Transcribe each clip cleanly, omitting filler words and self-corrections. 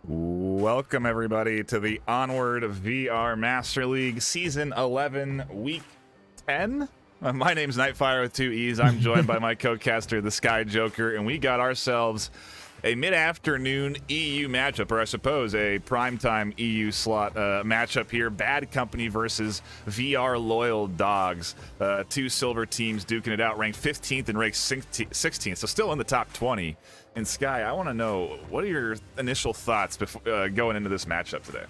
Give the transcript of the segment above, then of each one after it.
Welcome, everybody, to the Onward VR Master League Season 11, Week 10. My name's Nightfire with two E's. I'm joined by my co-caster, the Sky Joker, and we got ourselves a mid-afternoon EU matchup, or I suppose a primetime EU slot matchup here. Bad Company versus VR Loyal Dogs. Two silver teams duking it out, ranked 15th and ranked 16th, so still in the top 20. And Sky, I want to know, what are your initial thoughts before going into this matchup today?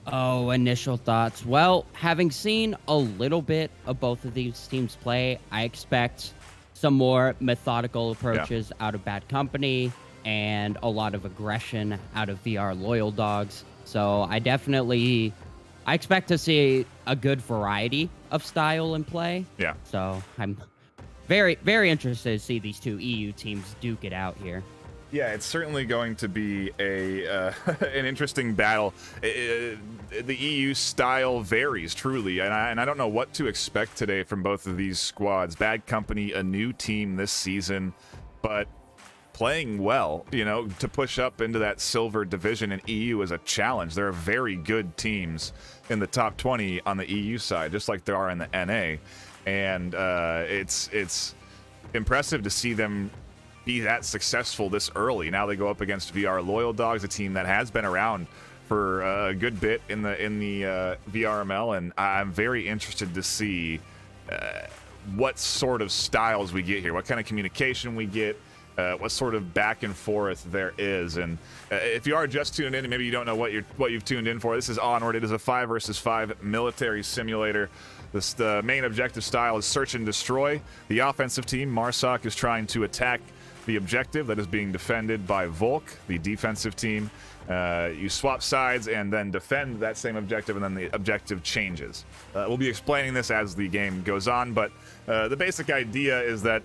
Oh, initial thoughts. Well, having seen a little bit of both of these teams play, I expect some more methodical approaches out of Bad Company and a lot of aggression out of VR Loyal Dogs. So I expect to see a good variety of style and play. Yeah. So I'm very, very interested to see these two EU teams duke it out here. Yeah, it's certainly going to be an interesting battle. The EU style varies, truly, and I don't know what to expect today from both of these squads. Bad Company, a new team this season, but playing well, you know, to push up into that silver division in EU is a challenge. There are very good teams in the top 20 on the EU side, just like there are in the NA, and it's impressive to see them be that successful this early. Now they go up against VR Loyal Dogs, a team that has been around for a good bit in the VRML, and I'm very interested to see what sort of styles we get here, what kind of communication we get, what sort of back and forth there is. And if you are just tuned in and maybe you don't know what you've tuned in for, this is Onward. It is a 5 versus 5 military simulator. The main objective style is search and destroy. The offensive team, Marsoc, is trying to attack the objective that is being defended by Volk, the defensive team. You swap sides and then defend that same objective, and then the objective changes. We'll be explaining this as the game goes on, but the basic idea is that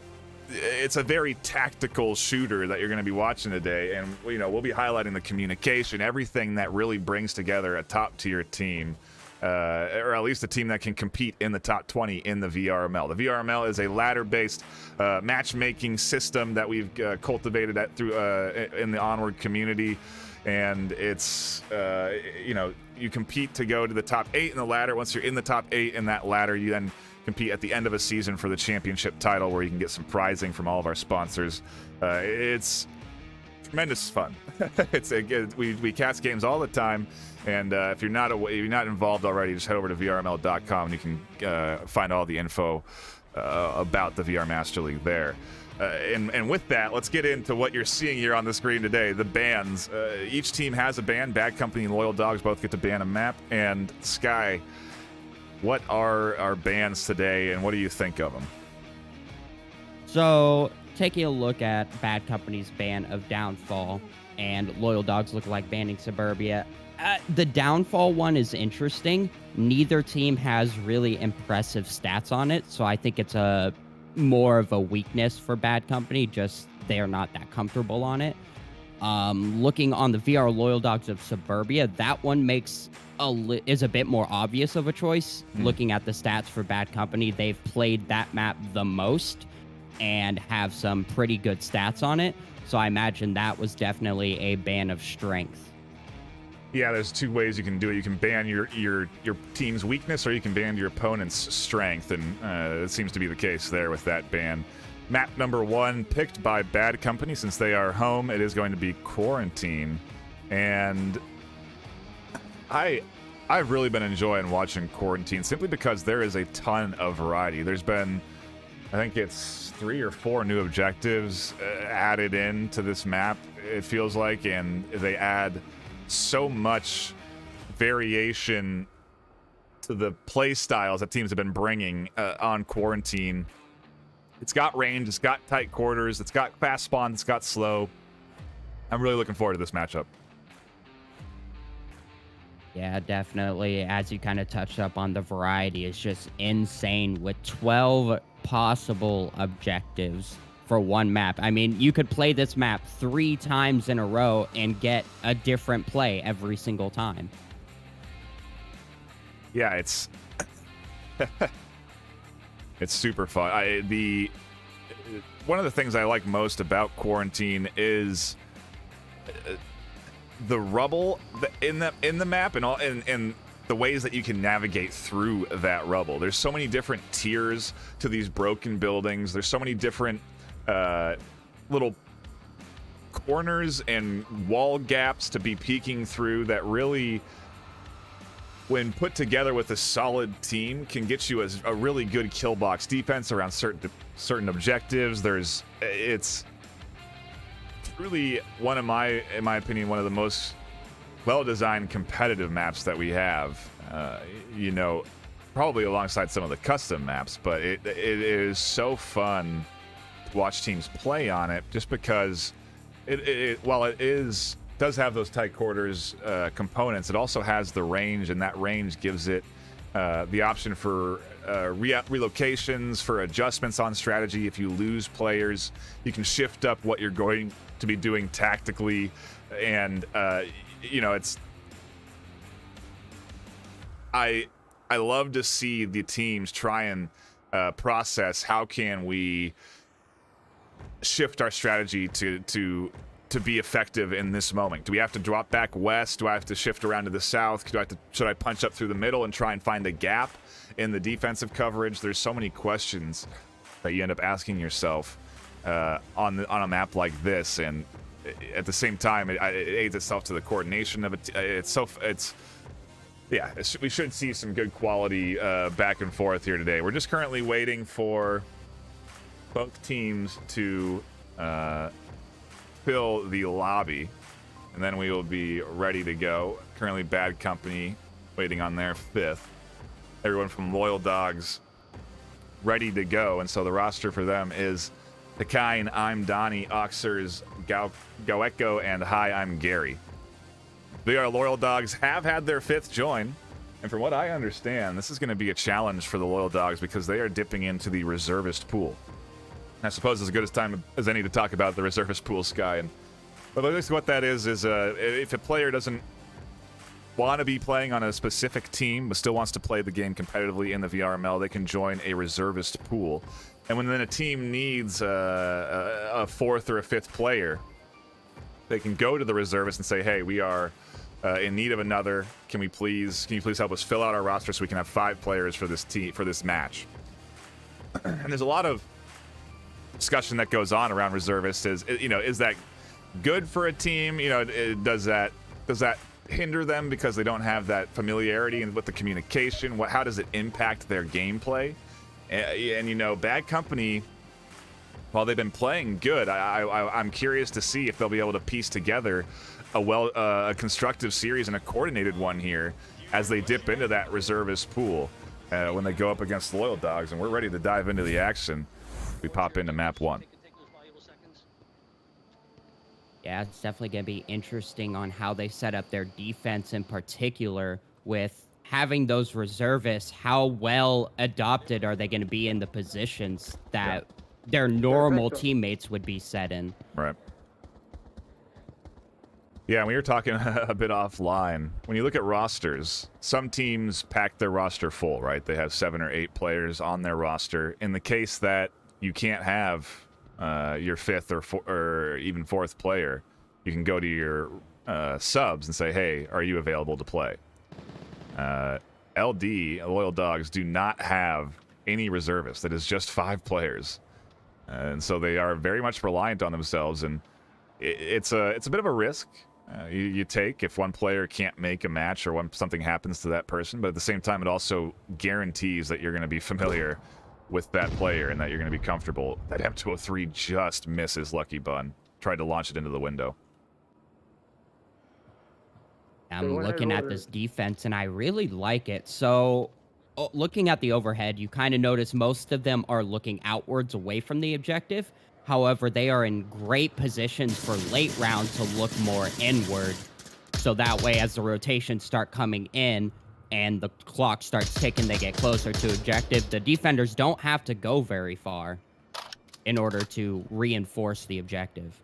it's a very tactical shooter that you're going to be watching today, and we'll be highlighting the communication, everything that really brings together a top-tier team. Or at least a team that can compete in the top 20 in the VRML. The VRML is a ladder-based matchmaking system that we've cultivated in the Onward community, and it's you compete to go to the top 8 in the ladder. Once you're in the top 8 in that ladder, you then compete at the end of a season for the championship title, where you can get some prizing from all of our sponsors. It's tremendous fun. We cast games all the time. And if you're not involved already, just head over to VRML.com and you can find all the info about the VR Master League there. And with that, let's get into what you're seeing here on the screen today, the bans. Each team has a ban. Bad Company and Loyal Dogs both get to ban a map. And Sky, what are our bans today, and what do you think of them? So, taking a look at Bad Company's ban of Downfall and Loyal Dogs look like banning Suburbia. The Downfall one is interesting. Neither team has really impressive stats on it, so I think it's more of a weakness for Bad Company, just they're not that comfortable on it. Looking on the VR Loyal Dogs of Suburbia, that one is a bit more obvious of a choice. Looking at the stats for Bad Company, they've played that map the most and have some pretty good stats on it, so I imagine that was definitely a ban of strength. Yeah, there's two ways you can do it. You can ban your team's weakness, or you can ban your opponent's strength, and it seems to be the case there with that ban. Map number 1, picked by Bad Company. Since they are home, it is going to be Quarantine, and I've really been enjoying watching Quarantine simply because there is a ton of variety. There's been, I think it's 3 or 4 new objectives added into this map, it feels like, and they add so much variation to the play styles that teams have been bringing on Quarantine. It's got range, it's got tight quarters, it's got fast spawn, it's got slow. I'm really looking forward to this matchup. Yeah, definitely. As you kind of touched up on, the variety is just insane with 12 possible objectives for one map. I mean, you could play this map 3 times in a row and get a different play every single time. Yeah, it's super fun. One of the things I like most about Quarantine is the rubble in the map and all and the ways that you can navigate through that rubble. There's so many different tiers to these broken buildings. There's so many different little corners and wall gaps to be peeking through that really, when put together with a solid team, can get you a really good kill box defense around certain objectives. It's truly one of in my opinion, one of the most well-designed competitive maps that we have. You know, probably alongside some of the custom maps, but it is so fun to watch teams play on it, just because while it does have those tight quarters components, it also has the range, and that range gives it the option for relocations, for adjustments on strategy. If you lose players, you can shift up what you're going to be doing tactically, and you know, I love to see the teams try and process how can we shift our strategy to be effective in this moment. Do we have to drop back west? Do I have to shift around to the south? Should I punch up through the middle and try and find a gap in the defensive coverage? There's so many questions that you end up asking yourself on a map like this, and at the same time, it aids itself to the coordination of it. We should see some good quality back and forth here today. We're just currently waiting for both teams to fill the lobby, and then we will be ready to go. Currently, Bad Company waiting on their 5th. Everyone from Loyal Dogs ready to go, and so the roster for them is Takine, I'm Donnie, Oxers, Goeko, and hi, I'm Gary. The Loyal Dogs have had their 5th join, and from what I understand, this is going to be a challenge for the Loyal Dogs because they are dipping into the reservist pool. I suppose it's as good a time as any to talk about the reservist pool, Sky. But at least what that is if a player doesn't want to be playing on a specific team but still wants to play the game competitively in the VRML, they can join a reservist pool. And when then a team needs a 4th or a 5th player, they can go to the reservist and say, hey, we are in need of another. Can you please help us fill out our roster so we can have 5 players for this match? And there's a lot of discussion that goes on around reservists. Is that good for a team? Does that hinder them because they don't have that familiarity and with the communication? How does it impact their gameplay? And Bad Company, while they've been playing good, I'm curious to see if they'll be able to piece together a constructive series and a coordinated one here as they dip into that reservist pool when they go up against Loyal Dogs. And we're ready to dive into the action. We pop into map 1. Yeah, it's definitely going to be interesting on how they set up their defense in particular with having those reservists. How well adopted are they going to be in the positions that their normal teammates would be set in? Right. Yeah, we were talking a bit offline. When you look at rosters, some teams pack their roster full, right? They have 7 or 8 players on their roster. In the case that you can't have your 5th or even 4th player, you can go to your subs and say, hey, are you available to play? LD, Loyal Dogs, do not have any reservists. That is just 5 players. And so they are very much reliant on themselves, and it's a bit of a risk you take if one player can't make a match or when something happens to that person, but at the same time it also guarantees that you're going to be familiar with that player and that you're going to be comfortable. That M203 just misses Lucky Bun. Tried to launch it into the window. I'm looking at this defense, and I really like it. So, looking at the overhead, you kind of notice most of them are looking outwards away from the objective. However, they are in great positions for late round to look more inward. So that way, as the rotations start coming in and the clock starts ticking, they get closer to objective. The defenders don't have to go very far in order to reinforce the objective.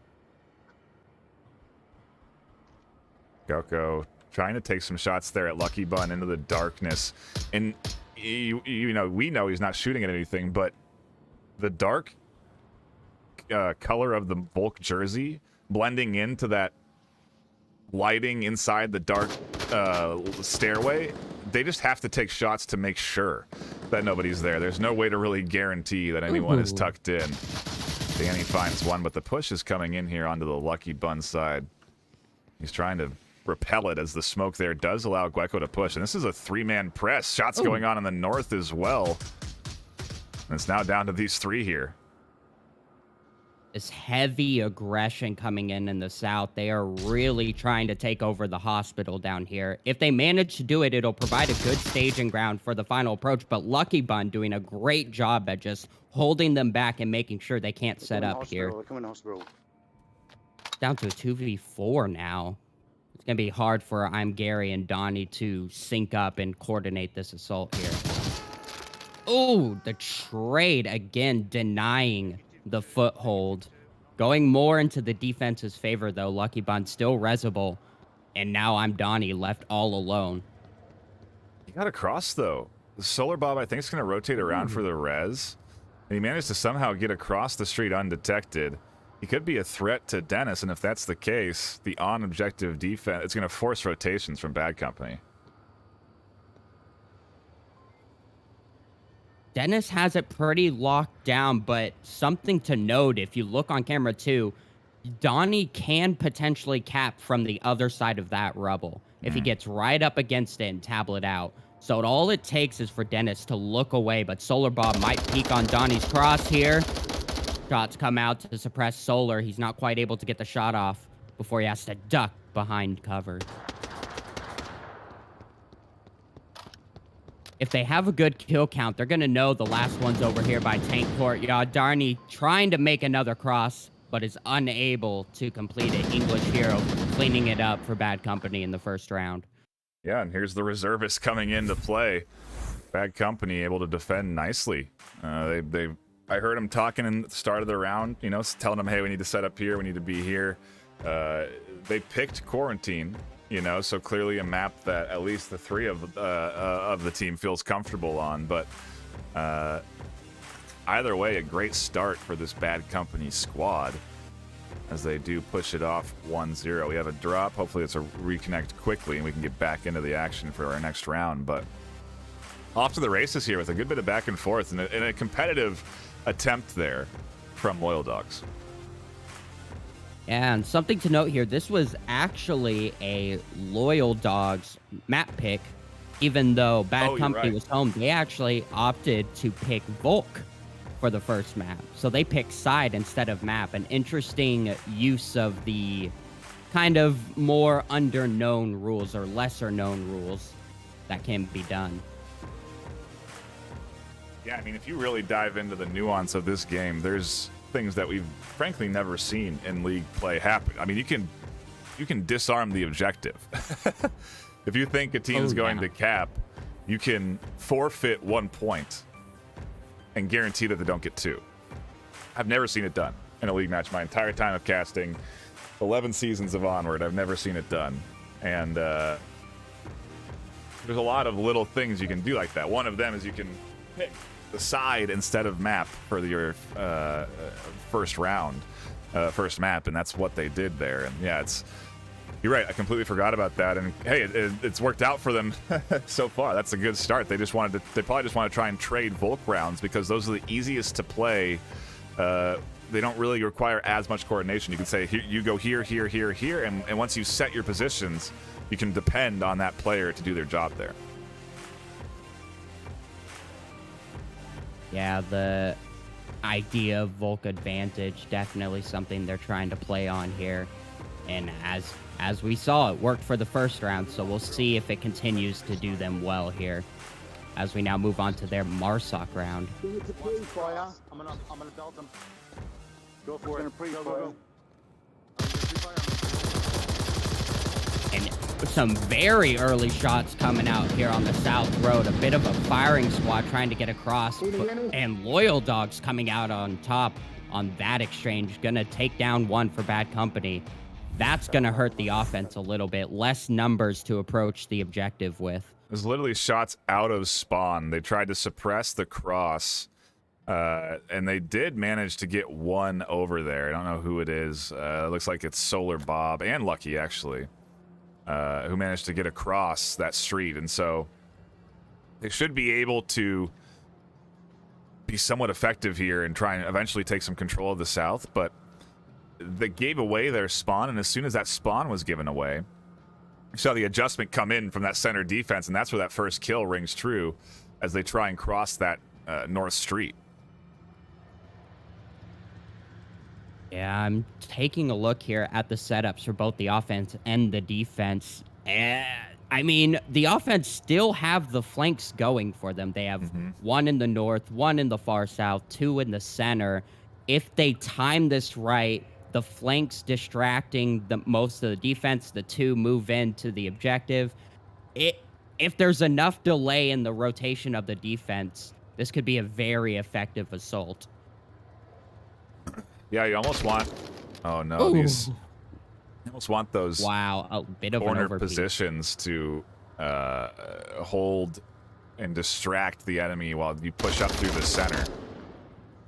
Goeko trying to take some shots there at Lucky Bun into the darkness. And, we know he's not shooting at anything, but the dark color of the Volk jersey blending into that lighting inside the dark stairway, they just have to take shots to make sure that nobody's there. There's no way to really guarantee that anyone is tucked in. Danny finds one, but the push is coming in here onto the Lucky Bun side. He's trying to repel it as the smoke there does allow Gueco to push. And this is a 3-man press. Shots going on in the north as well. And it's now down to these 3 here. This heavy aggression coming in the south. They are really trying to take over the hospital down here. If they manage to do it, it'll provide a good staging ground for the final approach. But Lucky Bun doing a great job at just holding them back and making sure they can't set up here. Down to a 2v4 now. It's going to be hard for I'm Gary and Donnie to sync up and coordinate this assault here. Oh, the trade again denying the foothold. Going more into the defense's favor, though. Lucky Bun still resable. And now I'm Donnie left all alone. He got across, though. The Solar Bob, I think, is going to rotate around for the res. And he managed to somehow get across the street undetected. He could be a threat to Dennis, and if that's the case, the on-objective defense, it's going to force rotations from Bad Company. Dennis has it pretty locked down, but something to note, if you look on camera too, Donnie can potentially cap from the other side of that rubble if he gets right up against it and tablet out. So all it takes is for Dennis to look away, but Solar Bob might peek on Donnie's cross here. Shots come out to suppress Solar. He's not quite able to get the shot off before he has to duck behind cover. If they have a good kill count, they're going to know the last one's over here by Tank Courtyard. Darnie trying to make another cross, but is unable to complete it. English Hero cleaning it up for Bad Company in the first round. Yeah, and here's the reservists coming into play. Bad Company able to defend nicely. I heard him talking in the start of the round, you know, telling them, hey, we need to set up here, we need to be here. They picked Quarantine, you know, so clearly a map that at least the 3 of the team feels comfortable on. But either way, a great start for this Bad Company squad as they do push it off 1-0. We have a drop. Hopefully it's a reconnect quickly and we can get back into the action for our next round. But off to the races here with a good bit of back and forth and a competitive attempt there from Loyal Dogs. And something to note here, this was actually a Loyal Dogs map pick. Even though Bad Company was home, they actually opted to pick Volk for the first map. So they picked side instead of map. An interesting use of the kind of more under-known rules or lesser-known rules that can be done. Yeah, I mean, if you really dive into the nuance of this game, there's things that we've frankly never seen in league play happen. I mean, you can disarm the objective. If you think a team's going to cap, you can forfeit 1 point and guarantee that they don't get 2. I've never seen it done in a league match my entire time of casting. 11 seasons of Onward, I've never seen it done. And there's a lot of little things you can do like that. One of them is you can pick the side instead of map for your first map, and that's what they did there. And yeah, you're right, I completely forgot about that. And hey, it's worked out for them so far. That's a good start. They probably just want to try and trade Volk rounds because those are the easiest to play. They don't really require as much coordination. You can say you go here, here, here, here, and once you set your positions, you can depend on that player to do their job there. Yeah, the idea of Volk advantage, definitely something they're trying to play on here. And as we saw, it worked for the first round, so we'll see if it continues to do them well here as we now move on to their Marsoc round. I'm gonna belt them. Go for it. Go. And some very early shots coming out here on the South Road. A bit of a firing squad trying to get across. And Loyal Dogs coming out on top on that exchange. Gonna take down one for Bad Company. That's gonna hurt the offense a little bit. Less numbers to approach the objective with. There's literally shots out of spawn. They tried to suppress the cross. And they did manage to get one over there. I don't know who it is. Looks like it's Solar Bob and Lucky, actually. who managed to get across that street. And so they should be able to be somewhat effective here and try and eventually take some control of the south. But they gave away their spawn, and as soon as that spawn was given away, you saw the adjustment come in from that center defense, and that's where that first kill rings true as they try and cross that north street. Yeah, I'm taking a look here at the setups for both the offense and the defense. I mean, the offense still have the flanks going for them. They have one in the north, one in the far south, two in the center. If they time this right, the flanks distracting most of the defense, the two move into the objective. If there's enough delay in the rotation of the defense, this could be a very effective assault. Yeah, you almost want... Oh, no, these... You almost want those a bit of corner an overpeak. positions to hold and distract the enemy while you push up through the center.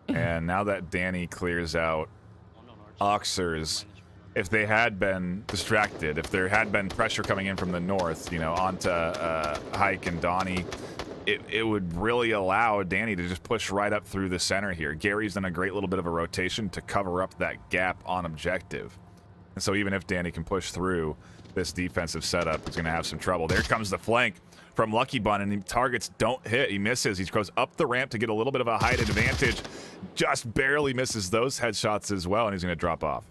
And now that Danny clears out Oxers, if they had been distracted, if there had been pressure coming in from the north, you know, onto Hike and Donnie, it would really allow Danny to just push right up through the center here. Gary's done a great little bit of a rotation to cover up that gap on objective. And so even if Danny can push through this defensive setup, he's going to have some trouble. There comes the flank from Lucky Bun, and the targets don't hit. He misses. He goes up the ramp to get a little bit of a height advantage. Just barely misses those headshots as well, and he's going to drop off.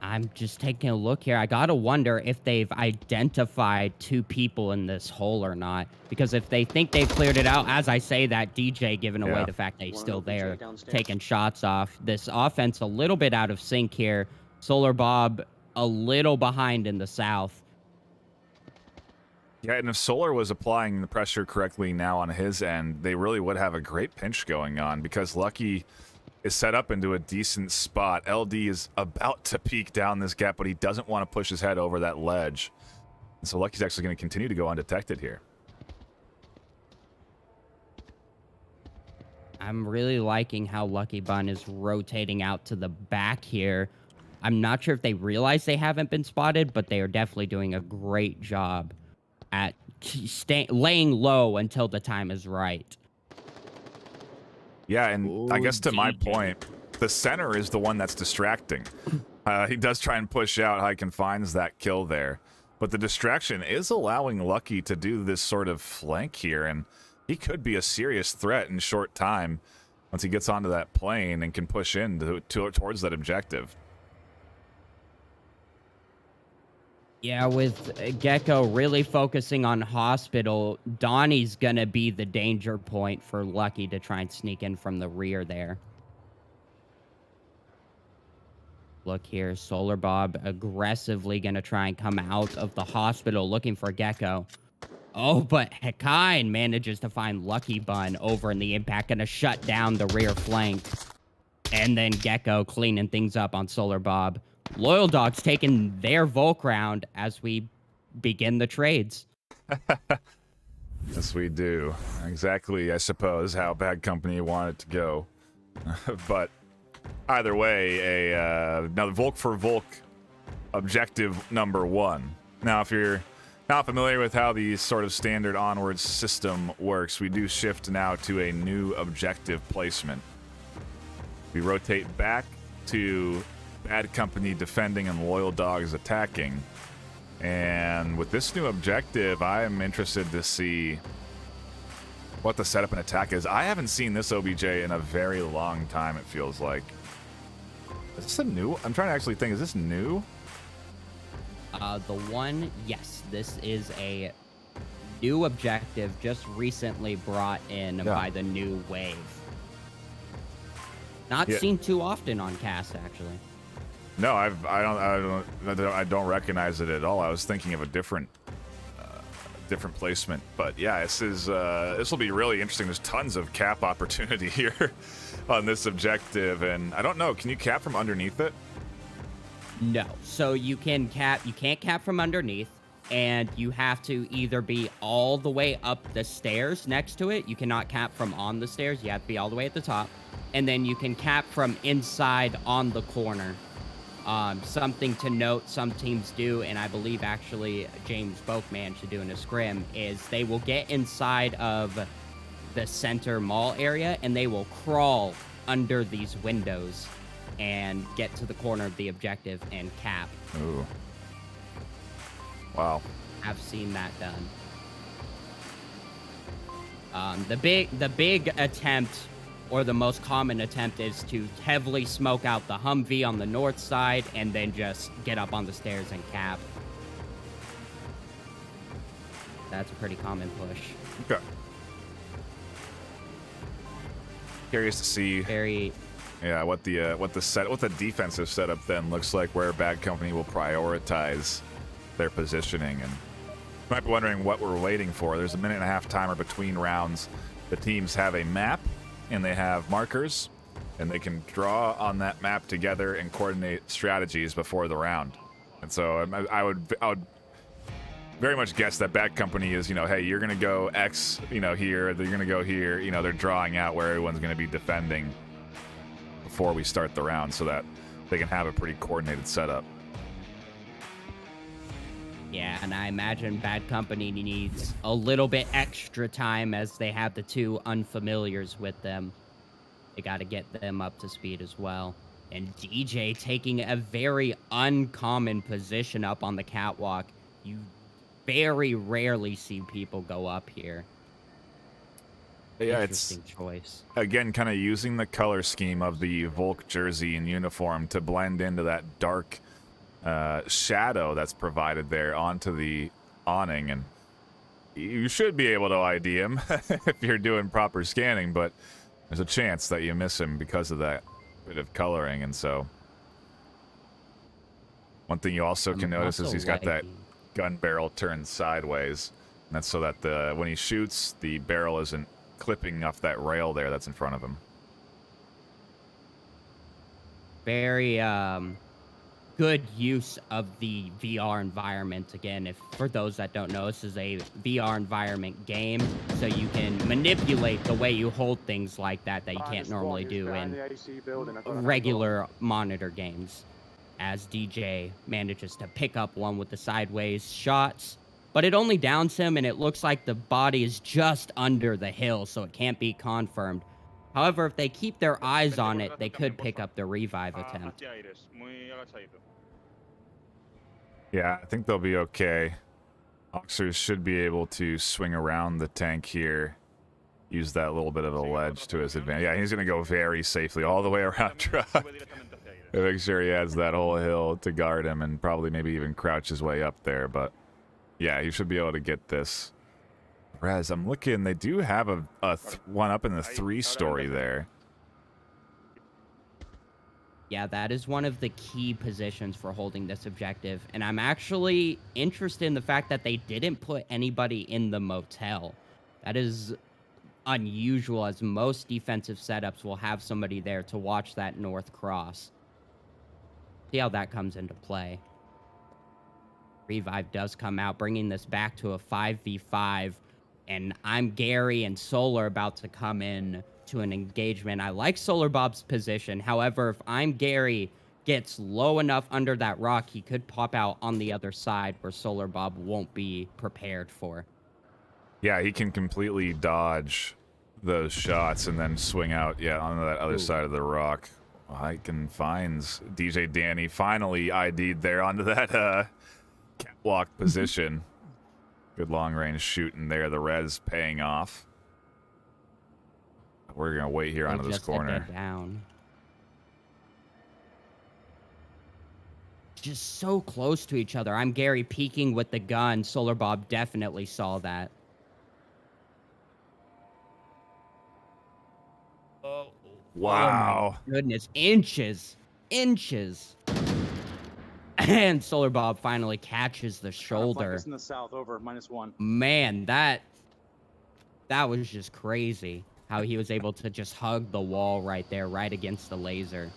I'm just taking a look here. I gotta wonder if they've identified two people in this hole or not. Because if they think they've cleared it out, as I say that, DJ giving away the fact that he's still there, taking shots off. This offense a little bit out of sync here. Solar Bob a little behind in the south. Yeah, and if Solar was applying the pressure correctly now on his end, they really would have a great pinch going on, because Lucky is set up into a decent spot. LD is about to peek down this gap, but he doesn't want to push his head over that ledge. And so Lucky's actually going to continue to go undetected here. I'm really liking how Lucky Bun is rotating out to the back here. I'm not sure if they realize they haven't been spotted, but they are definitely doing a great job at laying low until the time is right. Yeah, and I guess to my point, the center is the one that's distracting. He does try and push out. Hike and finds that kill there. But the distraction is allowing Lucky to do this sort of flank here, and he could be a serious threat in short time once he gets onto that plane and can push in towards that objective. Yeah, with Gecko really focusing on hospital, Donnie's gonna be the danger point for Lucky to try and sneak in from the rear there. Look here, Solar Bob aggressively gonna try and come out of the hospital looking for Gecko. Oh, but Hekine manages to find Lucky Bun over in the impact, gonna shut down the rear flank. And then Gecko cleaning things up on Solar Bob. Loyal Dogs taking their Volk round as we begin the trades. Yes, we do. Exactly, I suppose, how Bad Company wanted it to go. But either way, now Volk for Volk objective number 1. Now, if you're not familiar with how the sort of standard Onward system works, we do shift now to a new objective placement. We rotate back to Bad Company defending and Loyal Dogs attacking. And with this new objective, I am interested to see what the setup and attack is. I haven't seen this OBJ in a very long time, it feels like. Is this a new? I'm trying to actually think, is this new? Yes, this is a new objective just recently brought in by the new wave. Not seen too often on cast, actually. No, I don't recognize it at all. I was thinking of a different placement, but yeah, this will be really interesting. There's tons of cap opportunity here on this objective, and I don't know. Can you cap from underneath it? No. So you can't cap from underneath, and you have to either be all the way up the stairs next to it. You cannot cap from on the stairs. You have to be all the way at the top, and then you can cap from inside on the corner. Something to note some teams do, and I believe actually James both managed to do in a scrim, is they will get inside of the center mall area and they will crawl under these windows and get to the corner of the objective and cap. Ooh. Wow. I've seen that done. The big attempt, or the most common attempt, is to heavily smoke out the Humvee on the north side and then just get up on the stairs and cap. That's a pretty common push. Okay. Curious to see. Very. Yeah, what the defensive setup then looks like, where Bad Company will prioritize their positioning. And you might be wondering what we're waiting for. There's a 1.5-minute timer between rounds. The teams have a map and they have markers, and they can draw on that map together and coordinate strategies before the round. And so I would very much guess that Bad Company is, hey, you're gonna go X, here, they're gonna go here. They're drawing out where everyone's gonna be defending before we start the round, so that they can have a pretty coordinated setup. Yeah, and I imagine Bad Company needs a little bit extra time as they have the two unfamiliars with them. They got to get them up to speed as well. And DJ taking a very uncommon position up on the catwalk. You very rarely see people go up here. Yeah, Interesting choice. Again, kind of using the color scheme of the Volk jersey and uniform to blend into that dark shadow that's provided there onto the awning, and you should be able to ID him if you're doing proper scanning, but there's a chance that you miss him because of that bit of coloring. And so one thing you also can notice is he's got that gun barrel turned sideways, and that's so that when he shoots, the barrel isn't clipping off that rail there that's in front of him. Very good use of the VR environment. Again, for those that don't know, this is a VR environment game, so you can manipulate the way you hold things like that you can't normally do in regular monitor games. As DJ manages to pick up one with the sideways shots, but it only downs him, and it looks like the body is just under the hill, so it can't be confirmed. However, if they keep their eyes on it, they could pick up the revive attempt. Yeah, I think they'll be okay. Oxers should be able to swing around the tank here, use that little bit of a ledge to his advantage. Yeah, he's going to go very safely all the way around truck. Make sure he has that whole hill to guard him, and probably maybe even crouch his way up there. But yeah, he should be able to get this. Whereas I'm looking, they do have one up in the 3-story there. Yeah, that is one of the key positions for holding this objective. And I'm actually interested in the fact that they didn't put anybody in the motel. That is unusual, as most defensive setups will have somebody there to watch that north cross. See how that comes into play. Revive does come out, bringing this back to a 5v5. And I'm Gary and Solar about to come in to an engagement. I like Solar Bob's position. However, if I'm Gary gets low enough under that rock, he could pop out on the other side where Solar Bob won't be prepared for. Yeah, he can completely dodge those shots and then swing out, onto that other side of the rock. Hyken finds DJ Danny finally ID'd there onto that catwalk position. Good long-range shooting there. The res paying off. We're going to wait here onto this corner. Down. Just so close to each other. I'm Gary peeking with the gun. Solar Bob definitely saw that. Wow. Oh my goodness. Inches. And Solar Bob finally catches the shoulder. In the south, over -1. Man, that was just crazy. How he was able to just hug the wall right there, right against the laser.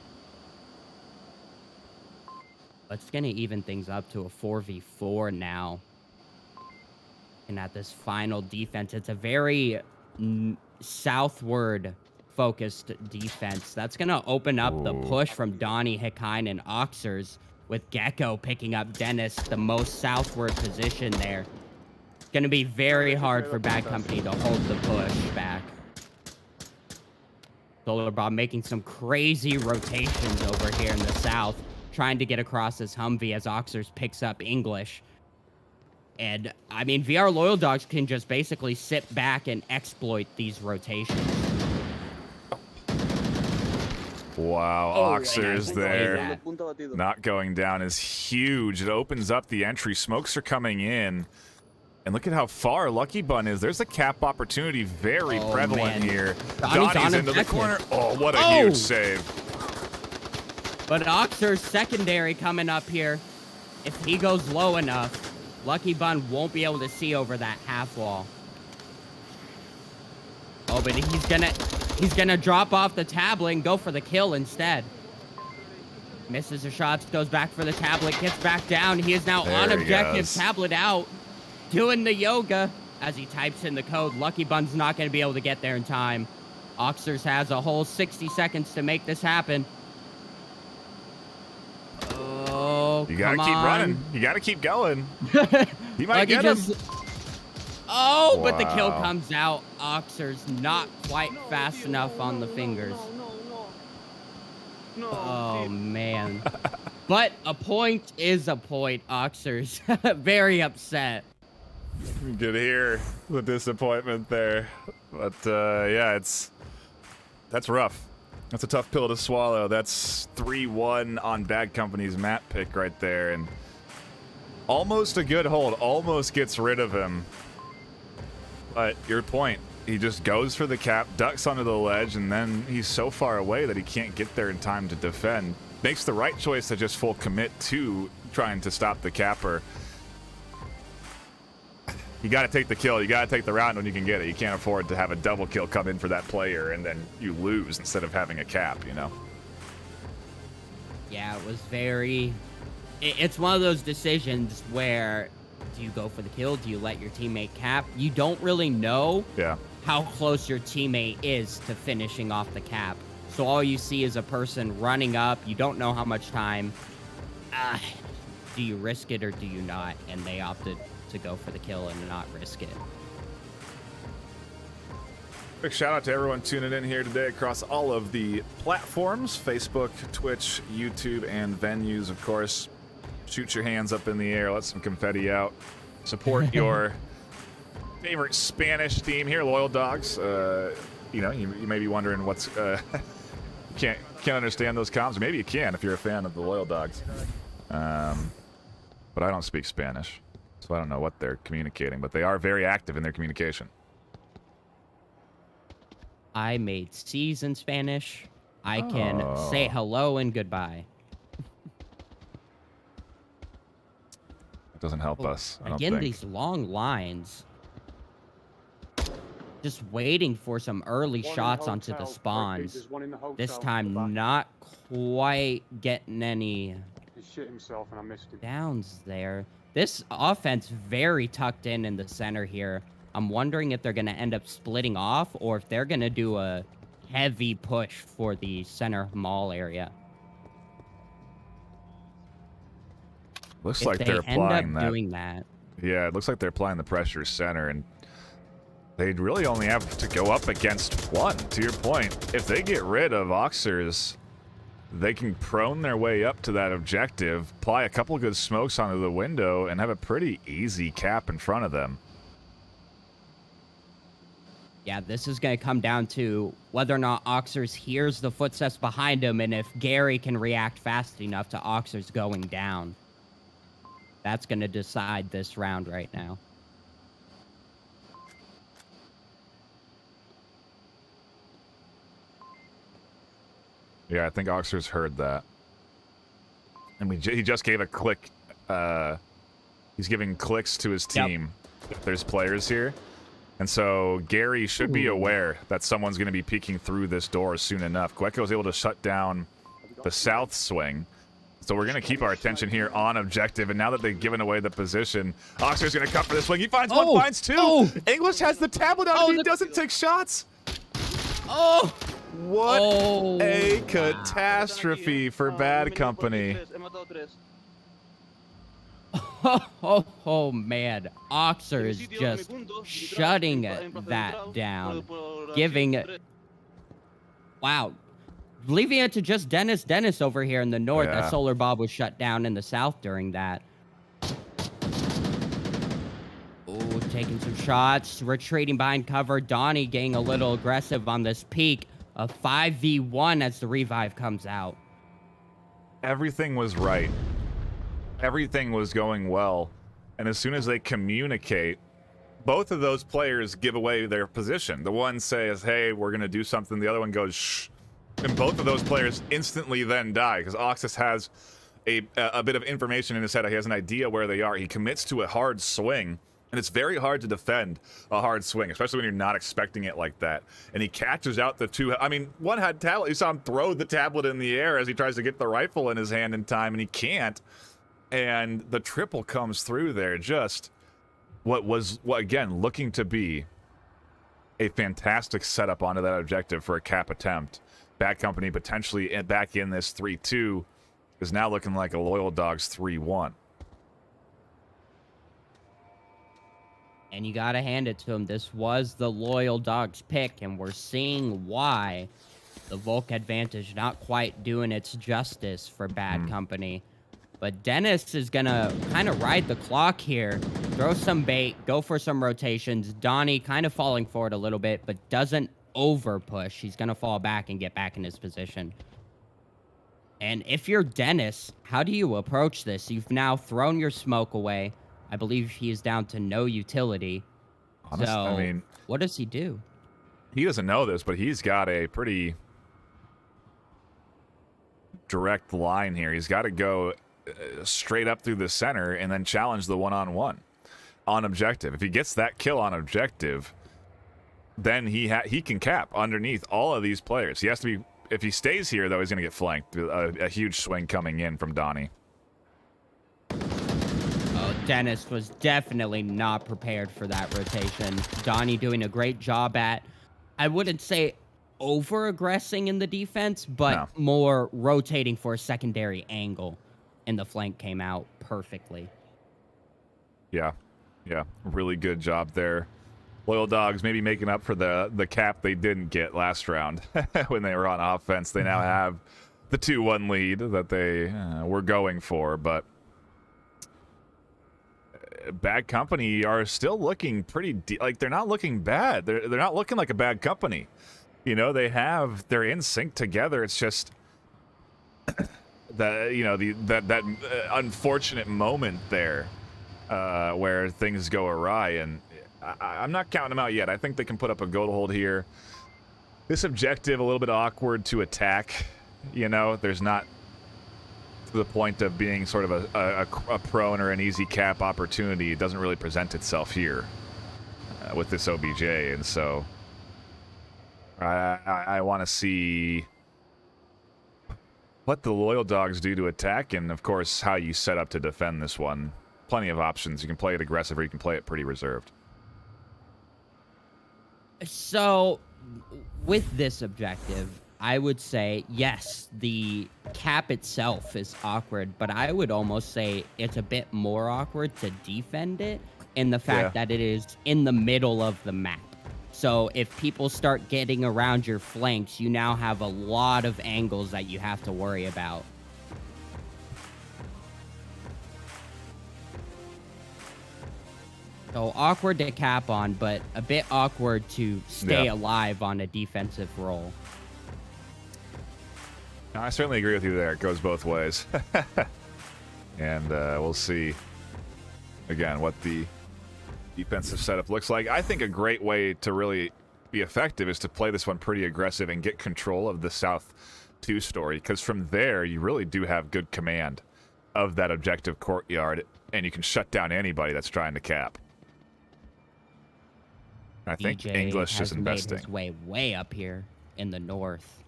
It's going to even things up to a 4v4 now. And at this final defense, it's a very southward focused defense. That's going to open up the push from Donnie, Hikine, and Oxers, with Gecko picking up Dennis, the most southward position there. It's going to be very hard for Bad Company to hold the push back. Solar Bob making some crazy rotations over here in the south, trying to get across this Humvee as Oxers picks up English. And, I mean, VR Loyal Dogs can just basically sit back and exploit these rotations. Wow, Oxers there. Punto Not going down is huge. It opens up the entry. Smokes are coming in. And look at how far Lucky Bun is. There's a cap opportunity very prevalent here. Donnie's into the corner. Oh, what a huge save. But Oxer's secondary coming up here. If he goes low enough, Lucky Bun won't be able to see over that half wall. Oh, but he's gonna drop off the tablet and go for the kill instead. Misses the shots, goes back for the tablet, gets back down. He is now on objective, tablet out, doing the yoga as he types in the code. Lucky Bun's not gonna be able to get there in time. Oxers has a whole 60 seconds to make this happen. Oh, you gotta keep running. You gotta keep going. You might Lucky get him. Oh, but the kill comes out. Oxers not quite fast enough on the fingers. No, Oh, man. But a point is a point, Oxers. Very upset. You could hear the disappointment there. But, yeah, that's rough. That's a tough pill to swallow. That's 3-1 on Bad Company's map pick right there. And almost a good hold. Almost gets rid of him. But your point, he just goes for the cap, ducks onto the ledge, and then he's so far away that he can't get there in time to defend. Makes the right choice to just full commit to trying to stop the capper. You got to take the kill. You got to take the round when you can get it. You can't afford to have a double kill come in for that player and then you lose instead of having a cap, you know? Yeah, it was very... It's one of those decisions where do you go for the kill? Do you let your teammate cap? You don't really know how close your teammate is to finishing off the cap. So all you see is a person running up. You don't know how much time. Do you risk it or do you not? And they opted to go for the kill and not risk it. Quick shout out to everyone tuning in here today across all of the platforms, Facebook, Twitch, YouTube, and venues, of course. Shoot your hands up in the air, let some confetti out. Support your favorite Spanish team here, Loyal Dogs. You know, you may be wondering what's... can't understand those comms. Maybe you can if you're a fan of the Loyal Dogs. But I don't speak Spanish, so I don't know what they're communicating, but they are very active in their communication. I made C's in Spanish. I can say hello and goodbye. Doesn't help us. I don't Again, think. these long lines. Just waiting for some early shots onto the spawns. This time, not quite getting any He shit himself and I missed him. downs there. This offense very tucked in the center here. I'm wondering if they're going to end up splitting off or if they're going to do a heavy push for the center mall area. Looks If like they they're end up applying that. doing that. Yeah, it looks like they're applying the pressure center, and they'd really only have to go up against one. To your point, if they get rid of Oxers, they can prone their way up to that objective, apply a couple of good smokes onto the window, and have a pretty easy cap in front of them. Yeah, this is going to come down to whether or not Oxers hears the footsteps behind him and if Gary can react fast enough to Oxers going down. That's going to decide this round right now. Yeah, I think Oxers heard that. And he just gave a click. He's giving clicks to his team. If there's players here. And so Gary should be aware that someone's going to be peeking through this door soon enough. Gueco was able to shut down the south swing. So we're going to keep our attention here on objective. And now that they've given away the position, Oxer's going to cut for this swing. He finds one, finds two. English has the tablet out and he doesn't take shots. Oh! What Oh, a wow. catastrophe for Bad Company. Oh, man. Oxer is just shutting that down. Giving... Wow. Leaving it to just Dennis over here in the north. Yeah. That Solar Bob was shut down in the south during that. Oh, taking some shots. Retreating behind cover. Donnie getting a little aggressive on this peak. A 5v1 as the revive comes out. Everything was right. Everything was going well. And as soon as they communicate, both of those players give away their position. The one says, hey, we're going to do something. The other one goes, shh. And both of those players instantly then die because Oxus has a bit of information in his head. He has an idea where they are. He commits to a hard swing, and it's very hard to defend a hard swing, especially when you're not expecting it like that. And he catches out the two. I mean, one had tablet. You saw him throw the tablet in the air as he tries to get the rifle in his hand in time, and he can't. And the triple comes through there. Just what again, looking to be a fantastic setup onto that objective for a cap attempt. Bad Company potentially back in this 3-2 is now looking like a Loyal Dogs 3-1. And you got to hand it to him. This was the Loyal Dogs pick, and we're seeing why the Volk advantage not quite doing its justice for Bad Company. But Dennis is going to kind of ride the clock here, throw some bait, go for some rotations. Donnie kind of falling forward a little bit, but doesn't over push. He's going to fall back and get back in his position. And if you're Dennis, how do you approach this? You've now thrown your smoke away. I believe he is down to no utility. Honestly, so, I mean, what does he do? He doesn't know this, but he's got a pretty direct line here. He's got to go straight up through the center and then challenge the one-on-one on objective. If he gets that kill on objective, then he can cap underneath all of these players. He has to be. If he stays here, though, he's going to get flanked. A huge swing coming in from Donnie. Oh, Dennis was definitely not prepared for that rotation. Donnie doing a great job at, I wouldn't say over-aggressing in the defense, but more rotating for a secondary angle. And the flank came out perfectly. Yeah, really good job there. Loyal Dogs maybe making up for the cap they didn't get last round when they were on offense. They now have the 2-1 lead that they were going for, but Bad Company are still looking pretty like they're not looking bad. They're not looking like a bad company. You know, they're in sync together. It's just that unfortunate moment there where things go awry, and I'm not counting them out yet. I think they can put up a goal hold here. This objective a little bit awkward to attack. You know, there's not to the point of being sort of a prone or an easy cap opportunity. It doesn't really present itself here with this OBJ, and so I want to see what the Loyal Dogs do to attack, and of course how you set up to defend this one. Plenty of options. You can play it aggressive or you can play it pretty reserved. So with this objective, I would say, yes, the cap itself is awkward, but I would almost say it's a bit more awkward to defend it in the fact that it is in the middle of the map. So if people start getting around your flanks, you now have a lot of angles that you have to worry about. So awkward to cap on, but a bit awkward to stay alive on a defensive role. I certainly agree with you there. It goes both ways. And we'll see, again, what the defensive setup looks like. I think a great way to really be effective is to play this one pretty aggressive and get control of the South 2 story, because from there, you really do have good command of that objective courtyard, and you can shut down anybody that's trying to cap. I think DJ English is investing. Made his way up here in the north.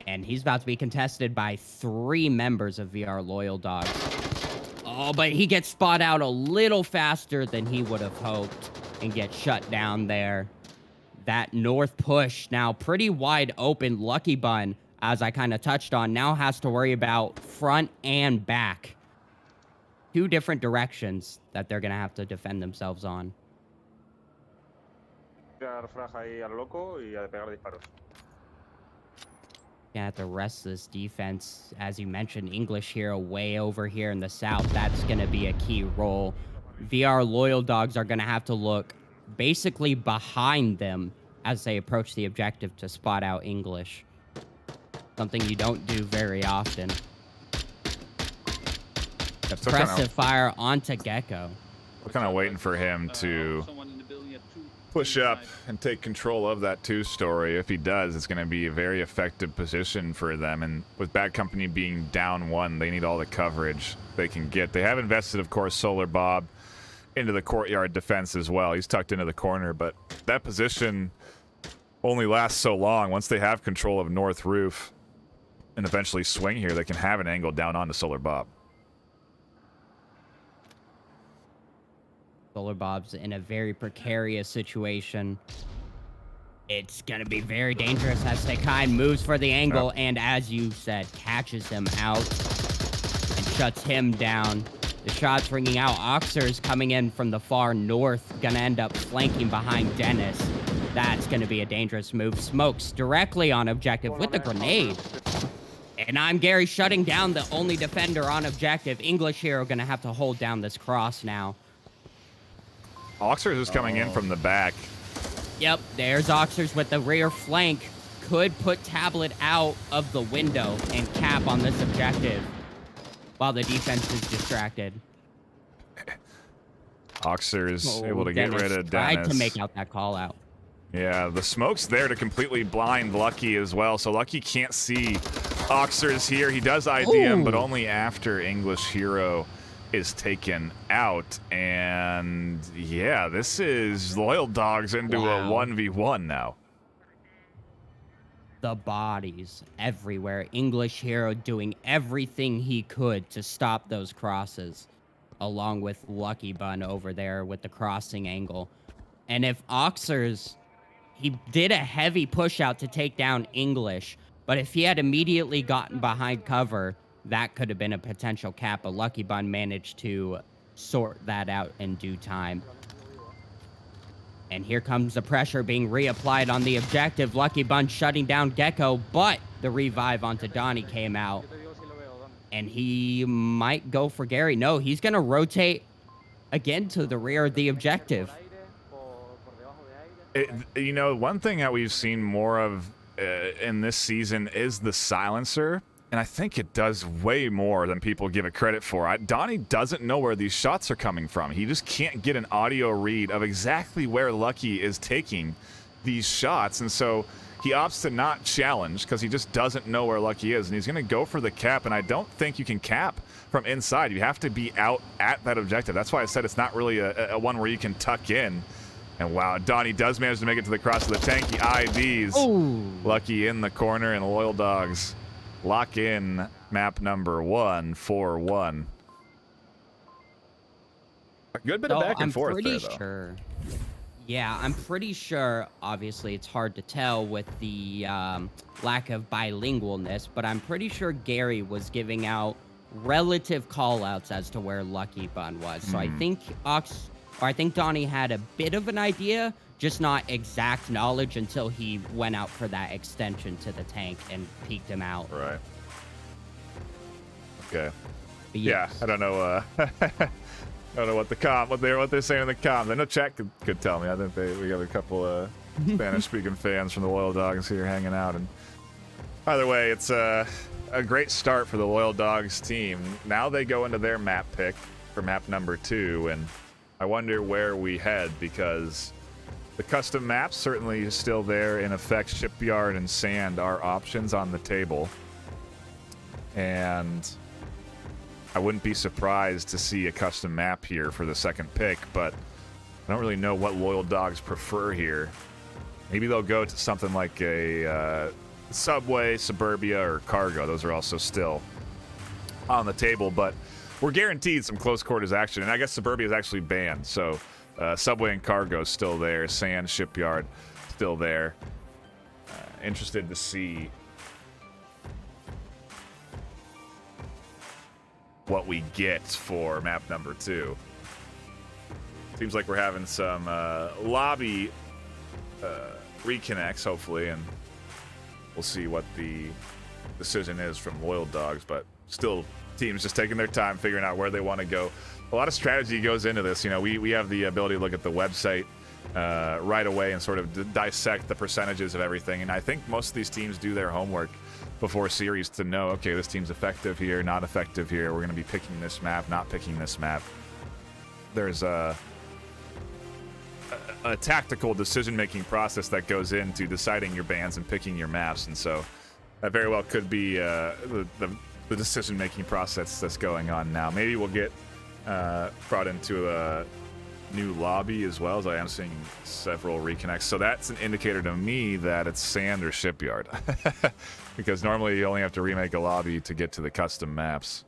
And he's about to be contested by 3 members of VR Loyal Dogs. Oh, but he gets spot out a little faster than he would have hoped and gets shut down there. that north push now pretty wide open. Lucky Bun, as I kind of touched on, now has to worry about front and back. 2 different directions that they're going to have to defend themselves on. At the rest of this defense, as you mentioned, English Hero way over here in the south. That's going to be a key role. VR Loyal Dogs are going to have to look basically behind them as they approach the objective to spot out English. Something you don't do very often. Suppressive fire onto Gecko. We're kind of waiting for him to push up and take control of that 2-story. If he does, it's going to be a very effective position for them. And with Bad Company being down 1, they need all the coverage they can get. They have invested, of course, Solar Bob into the courtyard defense as well. He's tucked into the corner, but that position only lasts so long. Once they have control of North Roof and eventually swing here, they can have an angle down onto Solar Bob. Solar Bob's in a very precarious situation. It's going to be very dangerous as Tekai moves for the angle, and as you said, catches him out and shuts him down. The shot's ringing out. Oxer's coming in from the far north, going to end up flanking behind Dennis. That's going to be a dangerous move. Smokes directly on objective with the grenade. And I'm Gary shutting down the only defender on objective. English Hero going to have to hold down this cross now. Oxers is coming in from the back. Yep, there's Oxers with the rear flank. Could put Tablet out of the window and cap on this objective while the defense is distracted. Oxers able to get rid of Dennis. Tried to make out that call out. Yeah, the smoke's there to completely blind Lucky as well, so Lucky can't see Oxers here. He does ID him, but only after English Hero is taken out. And yeah, this is Loyal Dogs into a 1v1 now. The bodies everywhere. English Hero doing everything he could to stop those crosses, along with Lucky Bun over there with the crossing angle. And if Oxers, he did a heavy push out to take down English, but if he had immediately gotten behind cover, that could have been a potential cap, but Lucky Bun managed to sort that out in due time. And here comes the pressure being reapplied on the objective. Lucky Bun shutting down Gecko, but the revive onto Donnie came out. And he might go for Gary. No, he's going to rotate again to the rear of the objective. You know, one thing that we've seen more of in this season is the silencer. And I think it does way more than people give it credit for. Donnie doesn't know where these shots are coming from. He just can't get an audio read of exactly where Lucky is taking these shots. And so he opts to not challenge because he just doesn't know where Lucky is. And he's going to go for the cap. And I don't think you can cap from inside. You have to be out at that objective. That's why I said it's not really a one where you can tuck in. And wow, Donnie does manage to make it to the cross of the tank. He IVs Lucky in the corner, and Loyal Dogs lock in map number 1 4-1. A good bit of back and forth there, though. Yeah, I'm pretty sure, obviously it's hard to tell with the lack of bilingualness, but I'm pretty sure Gary was giving out relative call-outs as to where Lucky Bun was. So I think Donnie had a bit of an idea, just not exact knowledge until he went out for that extension to the tank and peeked him out. Right. Okay. But yeah, I don't know. I don't know what they're saying in the comms. I know chat could tell me. I think we have a couple of Spanish-speaking fans from the Loyal Dogs here hanging out. And either way, it's a great start for the Loyal Dogs team. Now they go into their map pick for map number 2, and I wonder where we head, because the custom maps certainly is still there in effect. Shipyard and Sand are options on the table. And I wouldn't be surprised to see a custom map here for the second pick, but I don't really know what Loyal Dogs prefer here. Maybe they'll go to something like a Subway, Suburbia, or Cargo. Those are also still on the table, but we're guaranteed some close quarters action. And I guess Suburbia is actually banned, so Subway and Cargo is still there. Sand, Shipyard, still there. Interested to see what we get for map number 2. Seems like we're having some lobby reconnects, hopefully, and we'll see what the decision is from Loyal Dogs, but still teams just taking their time figuring out where they want to go. A lot of strategy goes into this. You know, we have the ability to look at the website right away and sort of dissect the percentages of everything, and I think most of these teams do their homework before series to know, okay, this team's effective here, not effective here, we're going to be picking this map, not picking this map. There's a tactical decision-making process that goes into deciding your bans and picking your maps, and so that very well could be the decision-making process that's going on now. Maybe we'll get brought into a new lobby as well, as I am seeing several reconnects. So that's an indicator to me that it's Sand or Shipyard. Because normally you only have to remake a lobby to get to the custom maps.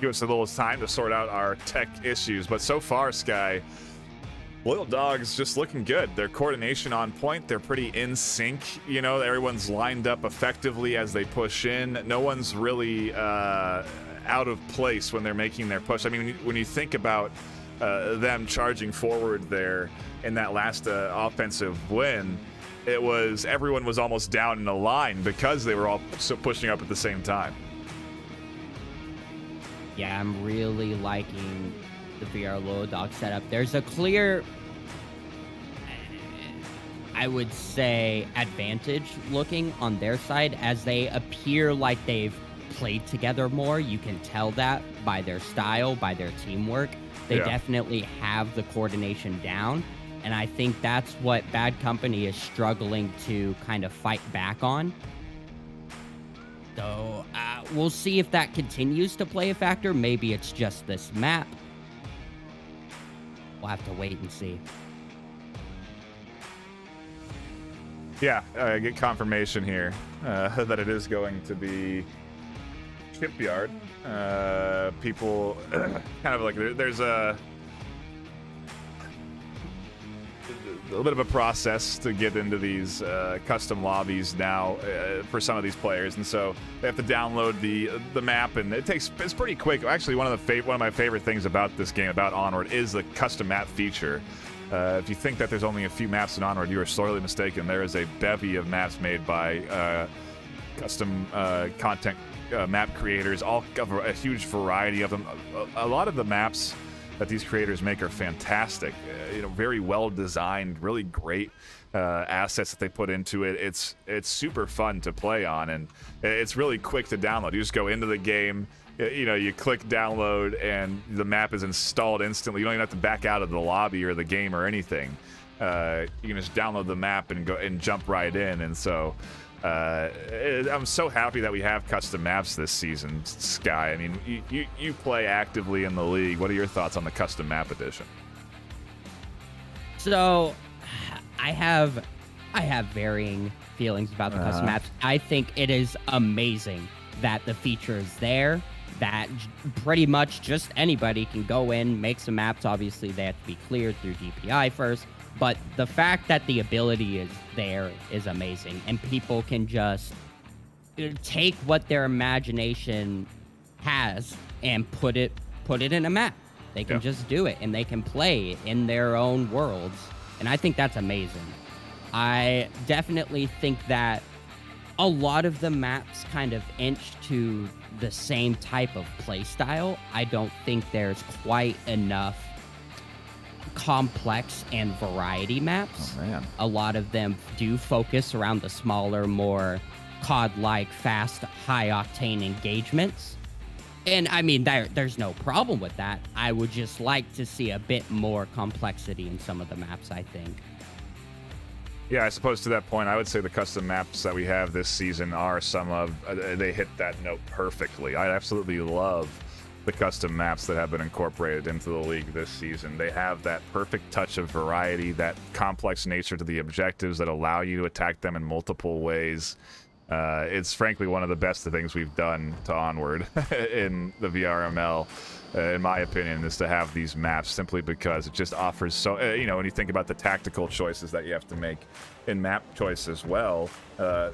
Give us a little time to sort out our tech issues, but so far, Sky, Loyal Dogs just looking good. Their coordination on point. They're pretty in sync. You know, everyone's lined up effectively as they push in. No one's really out of place when they're making their push. I mean, when you think about them charging forward there in that last offensive win, it was everyone was almost down in a line because they were all pushing up at the same time. Yeah, I'm really liking the VR Loyal Dog setup. There's a clear, I would say, advantage looking on their side as they appear like they've played together more. You can tell that by their style, by their teamwork. They definitely have the coordination down, and I think that's what Bad Company is struggling to kind of fight back on. So we'll see if that continues to play a factor. Maybe it's just this map. We'll have to wait and see. Yeah, I get confirmation here that it is going to be Shipyard. People kind of like there's a little bit of a process to get into these custom lobbies now for some of these players, and so they have to download the map, and it's pretty quick. Actually, one of my favorite things about this game, about Onward, is the custom map feature. If you think that there's only a few maps in Onward, you are sorely mistaken. There is a bevy of maps made by custom content map creators, all cover a huge variety of them. A lot of the maps that these creators make are fantastic. Very well designed, really great assets that they put into it. It's super fun to play on, and it's really quick to download. You just go into the game, you click download, and the map is installed instantly. You don't even have to back out of the lobby or the game or anything. You can just download the map and go and jump right in. And so I'm so happy that we have custom maps this season, Sky. I mean, you play actively in the league. What are your thoughts on the custom map edition? So I have varying feelings about the custom maps. I think it is amazing that the feature is there, that pretty much just anybody can go in, make some maps. Obviously, they have to be cleared through DPI first. But the fact that the ability is there is amazing, and people can just take what their imagination has and put it in a map. They can just do it, and they can play in their own worlds, and I think that's amazing. I definitely think that a lot of the maps kind of inch to the same type of play style. I don't think there's quite enough complex and variety maps. Oh, man. A lot of them do focus around the smaller, more COD-like, fast, high-octane engagements. And I mean, there's no problem with that. I would just like to see a bit more complexity in some of the maps, I think. Yeah, I suppose to that point, I would say the custom maps that we have this season are some of, they hit that note perfectly. I absolutely love the custom maps that have been incorporated into the league this season. They have that perfect touch of variety, that complex nature to the objectives that allow you to attack them in multiple ways. It's frankly one of the best things we've done to Onward in the VRML, in my opinion, is to have these maps, simply because it just offers so, you know, when you think about the tactical choices that you have to make in map choice as well,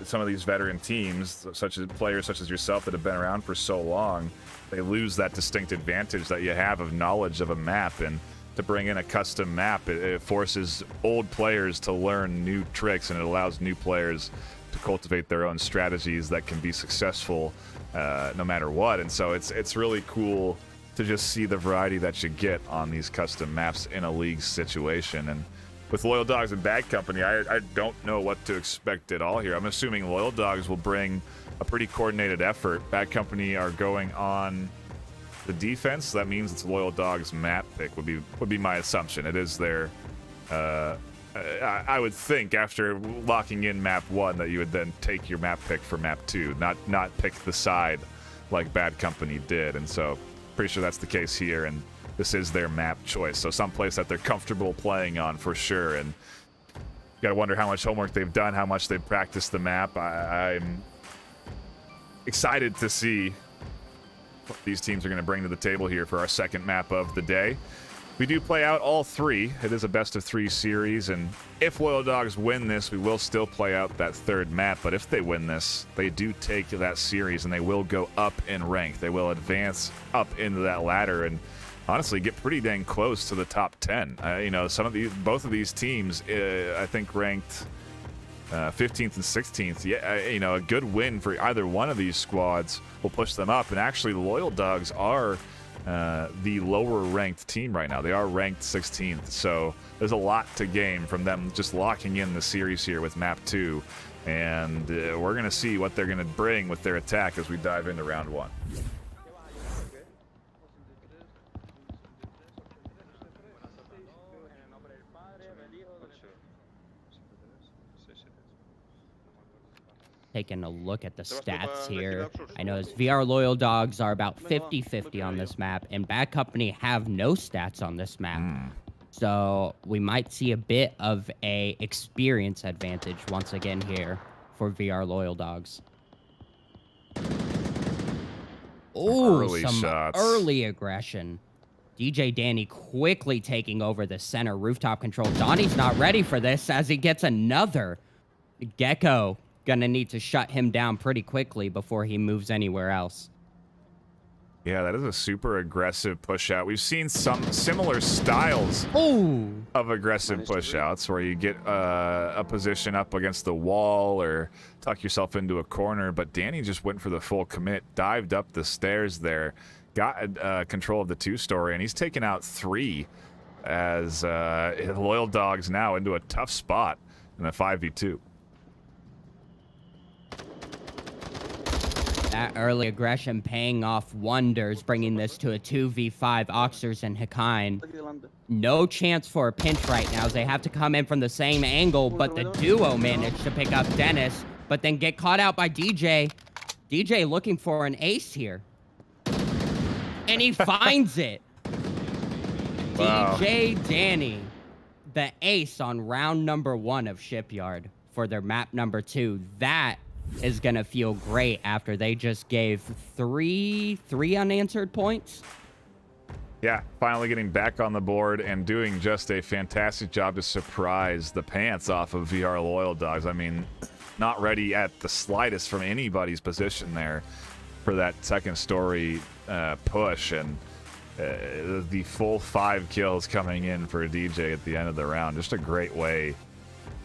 some of these veteran teams, such as players such as yourself that have been around for so long, they lose that distinct advantage that you have of knowledge of a map. And to bring in a custom map, it forces old players to learn new tricks, and it allows new players to cultivate their own strategies that can be successful no matter what. And so it's really cool to just see the variety that you get on these custom maps in a league situation. And with Loyal Dogs and Bad Company, I don't know what to expect at all here. I'm assuming Loyal Dogs will bring a pretty coordinated effort. Bad Company are going on the defense, so that means it's Loyal Dogs map pick would be my assumption. It is their I would think after locking in map 1 that you would then take your map pick for map 2, not pick the side like Bad Company did. And so pretty sure that's the case here, and this is their map choice, so someplace that they're comfortable playing on for sure. And you gotta wonder how much homework they've done, how much they've practiced the map. I'm excited to see what these teams are going to bring to the table here for our second map of the day. We do play out all 3. It is a best-of-3 series, and if Loyal Dogs win this, we will still play out that third map. But if they win this, they do take that series, and they will go up in rank. They will advance up into that ladder, and honestly get pretty dang close to the top 10. You know, both of these teams, I think, ranked 15th and 16th. Yeah, you know, a good win for either one of these squads will push them up. And actually, the Loyal Dogs are the lower ranked team right now. They are ranked 16th, so there's a lot to gain from them just locking in the series here with map 2. And we're going to see what they're going to bring with their attack as we dive into round 1. Taking a look at the stats here, I notice VR Loyal Dogs are about 50-50 on this map, and Bad Company have no stats on this map. So we might see a bit of a experience advantage once again here for VR Loyal Dogs. Oh, some shots. Early aggression. DJ Danny quickly taking over the center rooftop control. Donnie's not ready for this as he gets another. Gecko gonna need to shut him down pretty quickly before he moves anywhere else. Yeah, that is a super aggressive push out. We've seen some similar styles of aggressive push outs where you get a position up against the wall or tuck yourself into a corner, but Danny just went for the full commit, dived up the stairs there, got control of the 2-story, and he's taken out 3 as Loyal Dogs now into a tough spot in a 5v2. That early aggression paying off wonders, bringing this to a 2v5. Oxers and Hikain. No chance for a pinch right now as they have to come in from the same angle, but the duo managed to pick up Dennis, but then get caught out by DJ. DJ looking for an ace here. And he finds it. Wow. DJ Danny, the ace on round number 1 of Shipyard for their map number 2. That is gonna feel great after they just gave three unanswered points. Yeah, finally getting back on the board and doing just a fantastic job to surprise the pants off of VR Loyal Dogs. I mean, not ready at the slightest from anybody's position there for that second story push, and the full 5 kills coming in for a DJ at the end of the round. Just a great way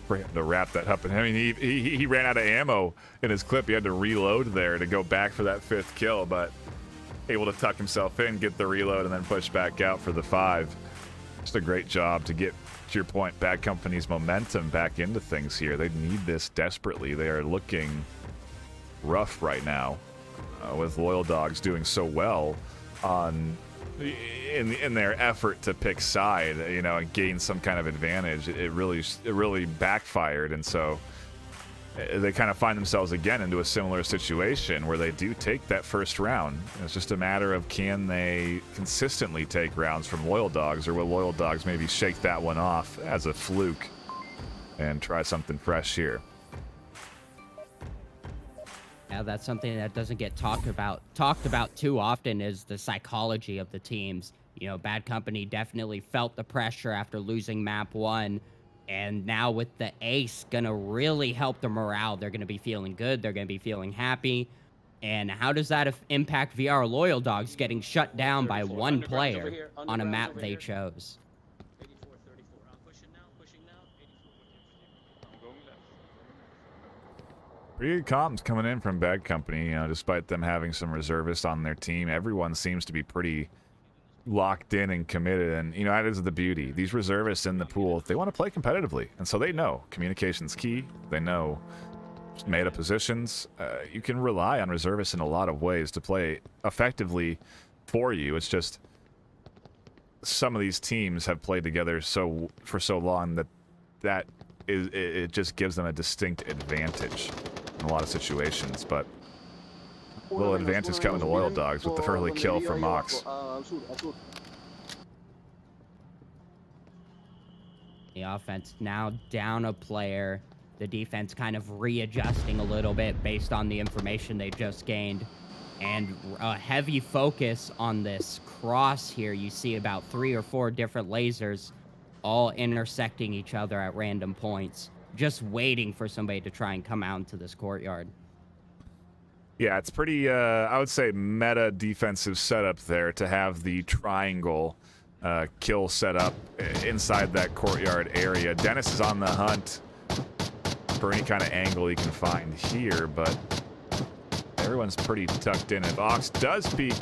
for him to wrap that up. And I mean, he ran out of ammo in his clip. He had to reload there to go back for that 5th kill, but able to tuck himself in, get the reload, and then push back out for the 5. Just a great job to get, to your point, Bad Company's momentum back into things here. They need this desperately. They are looking rough right now with Loyal Dogs doing so well on in their effort to pick side, you know, and gain some kind of advantage. It really backfired, and so they kind of find themselves again into a similar situation where they do take that first round. It's just a matter of, can they consistently take rounds from Loyal Dogs, or will Loyal Dogs maybe shake that one off as a fluke and try something fresh here? Yeah, that's something that doesn't get talked about too often is the psychology of the teams. You know, Bad Company definitely felt the pressure after losing map 1, and now with the ace gonna really help the morale. They're gonna be feeling good, they're gonna be feeling happy. And how does that impact VR Loyal Dogs getting shut down by 34. one Underground's over player here. on a Underground's map over they here. chose? 84, 34. I'm pushing now. Pushing now. 84 with you. I'm going left. Pretty good comms coming in from Bad Company, you know, despite them having some reservists on their team. Everyone seems to be pretty locked in and committed, and you know, that is the beauty. These reservists in the pool, they want to play competitively, and so they know communication's key. They know made up positions. You can rely on reservists in a lot of ways to play effectively for you. It's just some of these teams have played together for so long that it just gives them a distinct advantage in a lot of situations. But little advantage coming to Loyal Dogs with the early kill from Mox. The offense now down a player. The defense kind of readjusting a little bit based on the information they just gained. And a heavy focus on this cross here. You see about 3 or 4 different lasers all intersecting each other at random points, just waiting for somebody to try and come out into this courtyard. Yeah, it's pretty, I would say, meta defensive setup there to have the triangle kill set up inside that courtyard area. Dennis is on the hunt for any kind of angle he can find here, but everyone's pretty tucked in. If Ox does peek,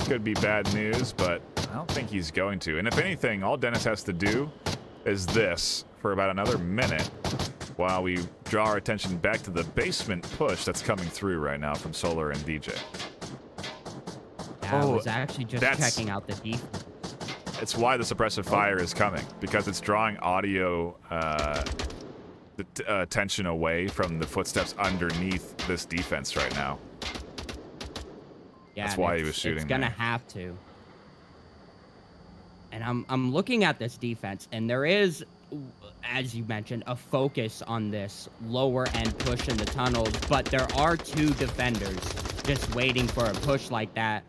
could be bad news, but I don't think he's going to. And if anything, all Dennis has to do is this for about another minute while we draw our attention back to the basement push that's coming through right now from Solar and DJ. I was actually just checking out the defense. It's why the suppressive fire is coming, because it's drawing audio attention away from the footsteps underneath this defense right now. Yeah, that's why he was shooting. It's gonna have to. And I'm looking at this defense, and there is, as you mentioned, a focus on this lower end push in the tunnels, but there are 2 defenders just waiting for a push like that.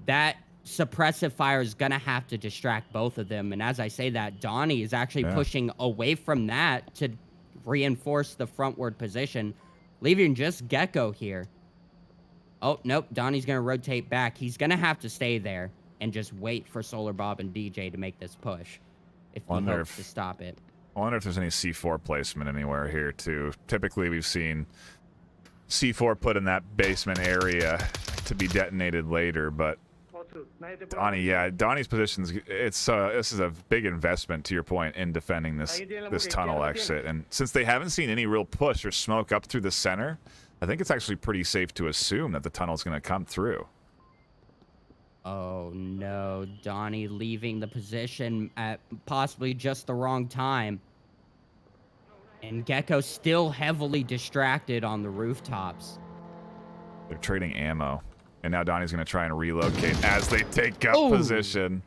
That suppressive fire is gonna have to distract both of them. And as I say that, Donnie is actually pushing away from that to reinforce the frontward position, leaving just Gecko here. Oh, nope, Donnie's gonna rotate back. He's gonna have to stay there and just wait for Solar Bob and DJ to make this push if he hopes to stop it. I wonder if there's any C4 placement anywhere here, too. Typically, we've seen C4 put in that basement area to be detonated later, but Donnie's positions, this is a big investment, to your point, in defending this tunnel exit. And since they haven't seen any real push or smoke up through the center, I think it's actually pretty safe to assume that the tunnel's going to come through. Oh no, Donnie leaving the position at possibly just the wrong time. And Gecko still heavily distracted on the rooftops. They're trading ammo. And now Donnie's going to try and relocate as they take up position.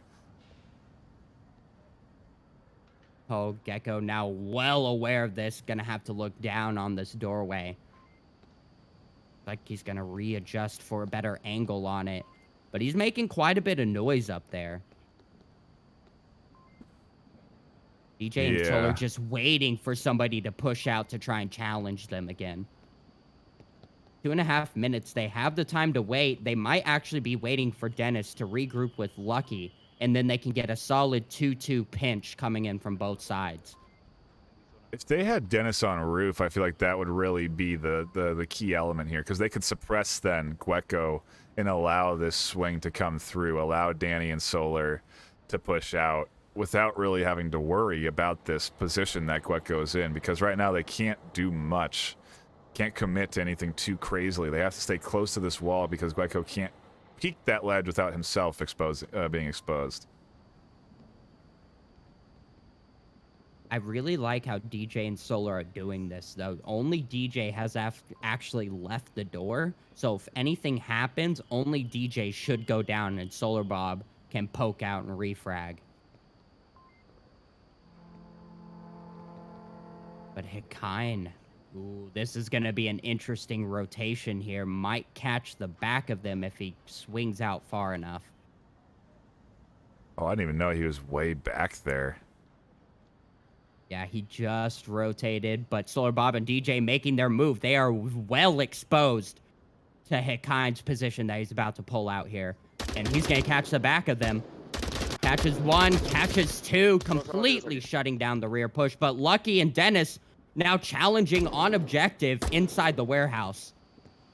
Oh, Gecko now well aware of this. Going to have to look down on this doorway. Like he's going to readjust for a better angle on it. But he's making quite a bit of noise up there. DJ and Solar just waiting for somebody to push out to try and challenge them again. 2.5 minutes. They have the time to wait. They might actually be waiting for Dennis to regroup with Lucky, and then they can get a solid 2-2 pinch coming in from both sides. If they had Dennis on a roof, I feel like that would really be the key element here, because they could suppress then Gecko and allow this swing to come through, allow Danny and Solar to push out without really having to worry about this position that Gecko is in, because right now they can't do much. Can't commit to anything too crazily. They have to stay close to this wall because Gecko can't peek that ledge without himself being exposed. I really like how DJ and Solar are doing this, though. Only DJ has actually left the door, so if anything happens, only DJ should go down and Solar Bob can poke out and refrag. But Hikain Ooh, this is going to be an interesting rotation here. Might catch the back of them if he swings out far enough. Oh, I didn't even know he was way back there. Yeah, he just rotated, but Solar Bob and DJ making their move. They are well exposed to Hikain's position that he's about to pull out here. And he's going to catch the back of them. Catches one, catches two, completely shutting down the rear push. But Lucky and Dennis now challenging on objective inside the warehouse.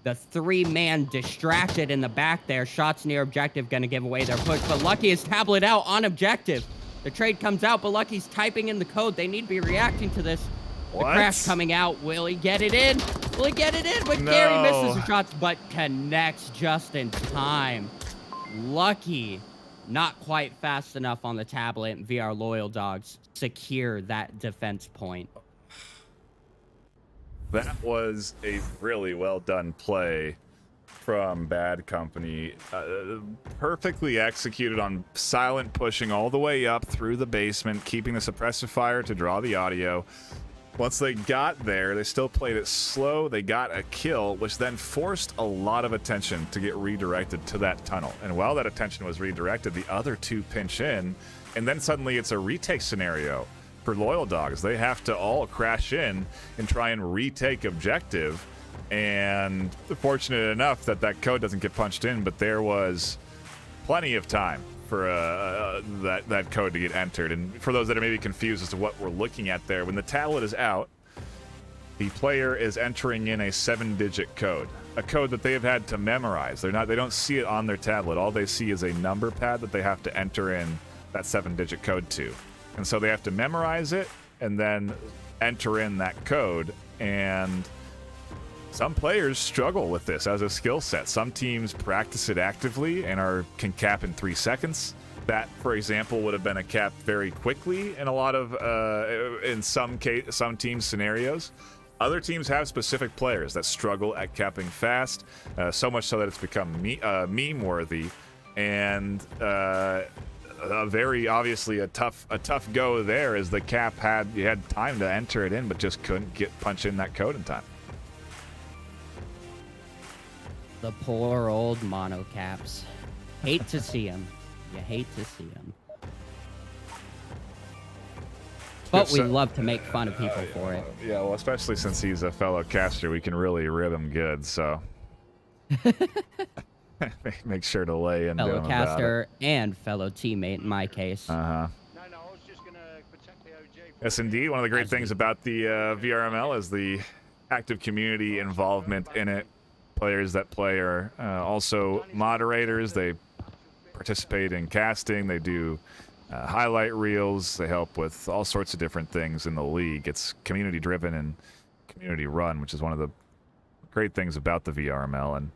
The three-man distracted in the back there. Shots near objective going to give away their push. But Lucky is tablet out on objective. The trade comes out, but Lucky's typing in the code. They need to be reacting to this. The crash coming out. Will he get it in? Will he get it in? But No. Gary misses the shots, but connects just in time. Lucky, not quite fast enough on the tablet. VR Loyal Dogs secure that defense point. That was a really well done play from Bad Company. Perfectly executed on silent pushing all the way up through the basement, keeping the suppressor fire to draw the audio. Once they got there, they still played it slow. They got a kill, which then forced a lot of attention to get redirected to that tunnel. And while that attention was redirected, the other two pinch in, and then suddenly it's a retake scenario for Loyal Dogs. They have to all crash in and try and retake objective. And fortunate enough that that code doesn't get punched in, but there was plenty of time for that code to get entered. And for those that are maybe confused as to what we're looking at there, when the tablet is out, the player is entering in a 7-digit code, a code that they have had to memorize. They don't see it on their tablet. All they see is a number pad that they have to enter in that 7-digit code to. And so they have to memorize it and then enter in that code. And some players struggle with this as a skill set. Some teams practice it actively and can cap in 3 seconds. That, for example, would have been a cap very quickly in a lot of, in some team scenarios. Other teams have specific players that struggle at capping fast, so much so that it's become meme-worthy, and very obviously a tough go there, as the cap you had time to enter it in, but just couldn't punch in that code in time. The poor old mono caps. Hate to see them. You hate to see them. But we love to make fun of people for it. Yeah, well, especially since he's a fellow caster, we can really rib him good, so. Make sure to lay into Fellow him caster and fellow teammate in my case. Uh-huh. No, I was just gonna protect the OG. Yes, indeed. One of the great things about the VRML is the active community involvement in it. Players that play are also moderators. They participate in casting. They do highlight reels. They help with all sorts of different things in the league. It's community driven and community run, which is one of the great things about the VRML, and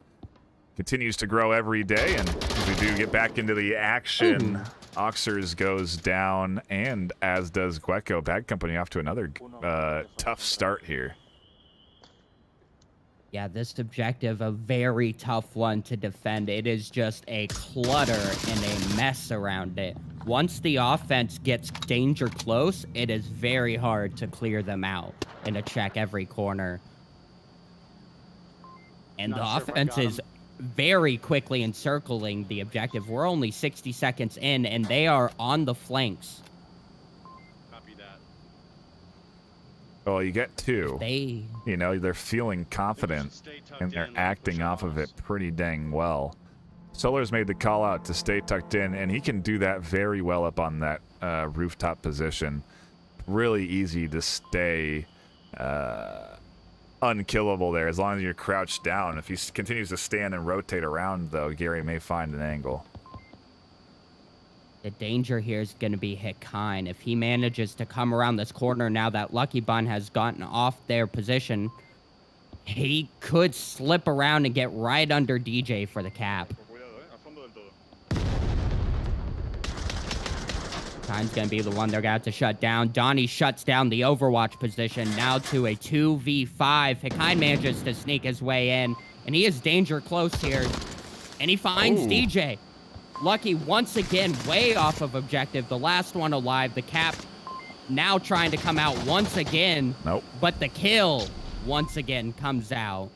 continues to grow every day. And if we do get back into the action, Oxers goes down, and as does Gueco. Bad Company off to another tough start here. Yeah, this objective, a very tough one to defend. It is just a clutter and a mess around it. Once the offense gets danger close, it is very hard to clear them out and to check every corner. And the offense is very quickly encircling the objective. We're only 60 seconds in, and they are on the flanks. Copy that. Well, you get two. They're feeling confident, and they're acting off of it pretty dang well. Solar's made the call out to stay tucked in, and he can do that very well up on that rooftop position. Really easy to stay unkillable there as long as you're crouched down. If he continues to stand and rotate around, though, Gary may find an angle. The danger here is going to be Hikain. If he manages to come around this corner now that Lucky Bun has gotten off their position, he could slip around and get right under DJ for the cap. Hikain's going to be the one they're going to have to shut down. Donnie shuts down the Overwatch position now to a 2v5. Hikain manages to sneak his way in, and he is danger close here. And he finds DJ. Lucky once again way off of objective. The last one alive. The cap now trying to come out once again. Nope. But the kill once again comes out.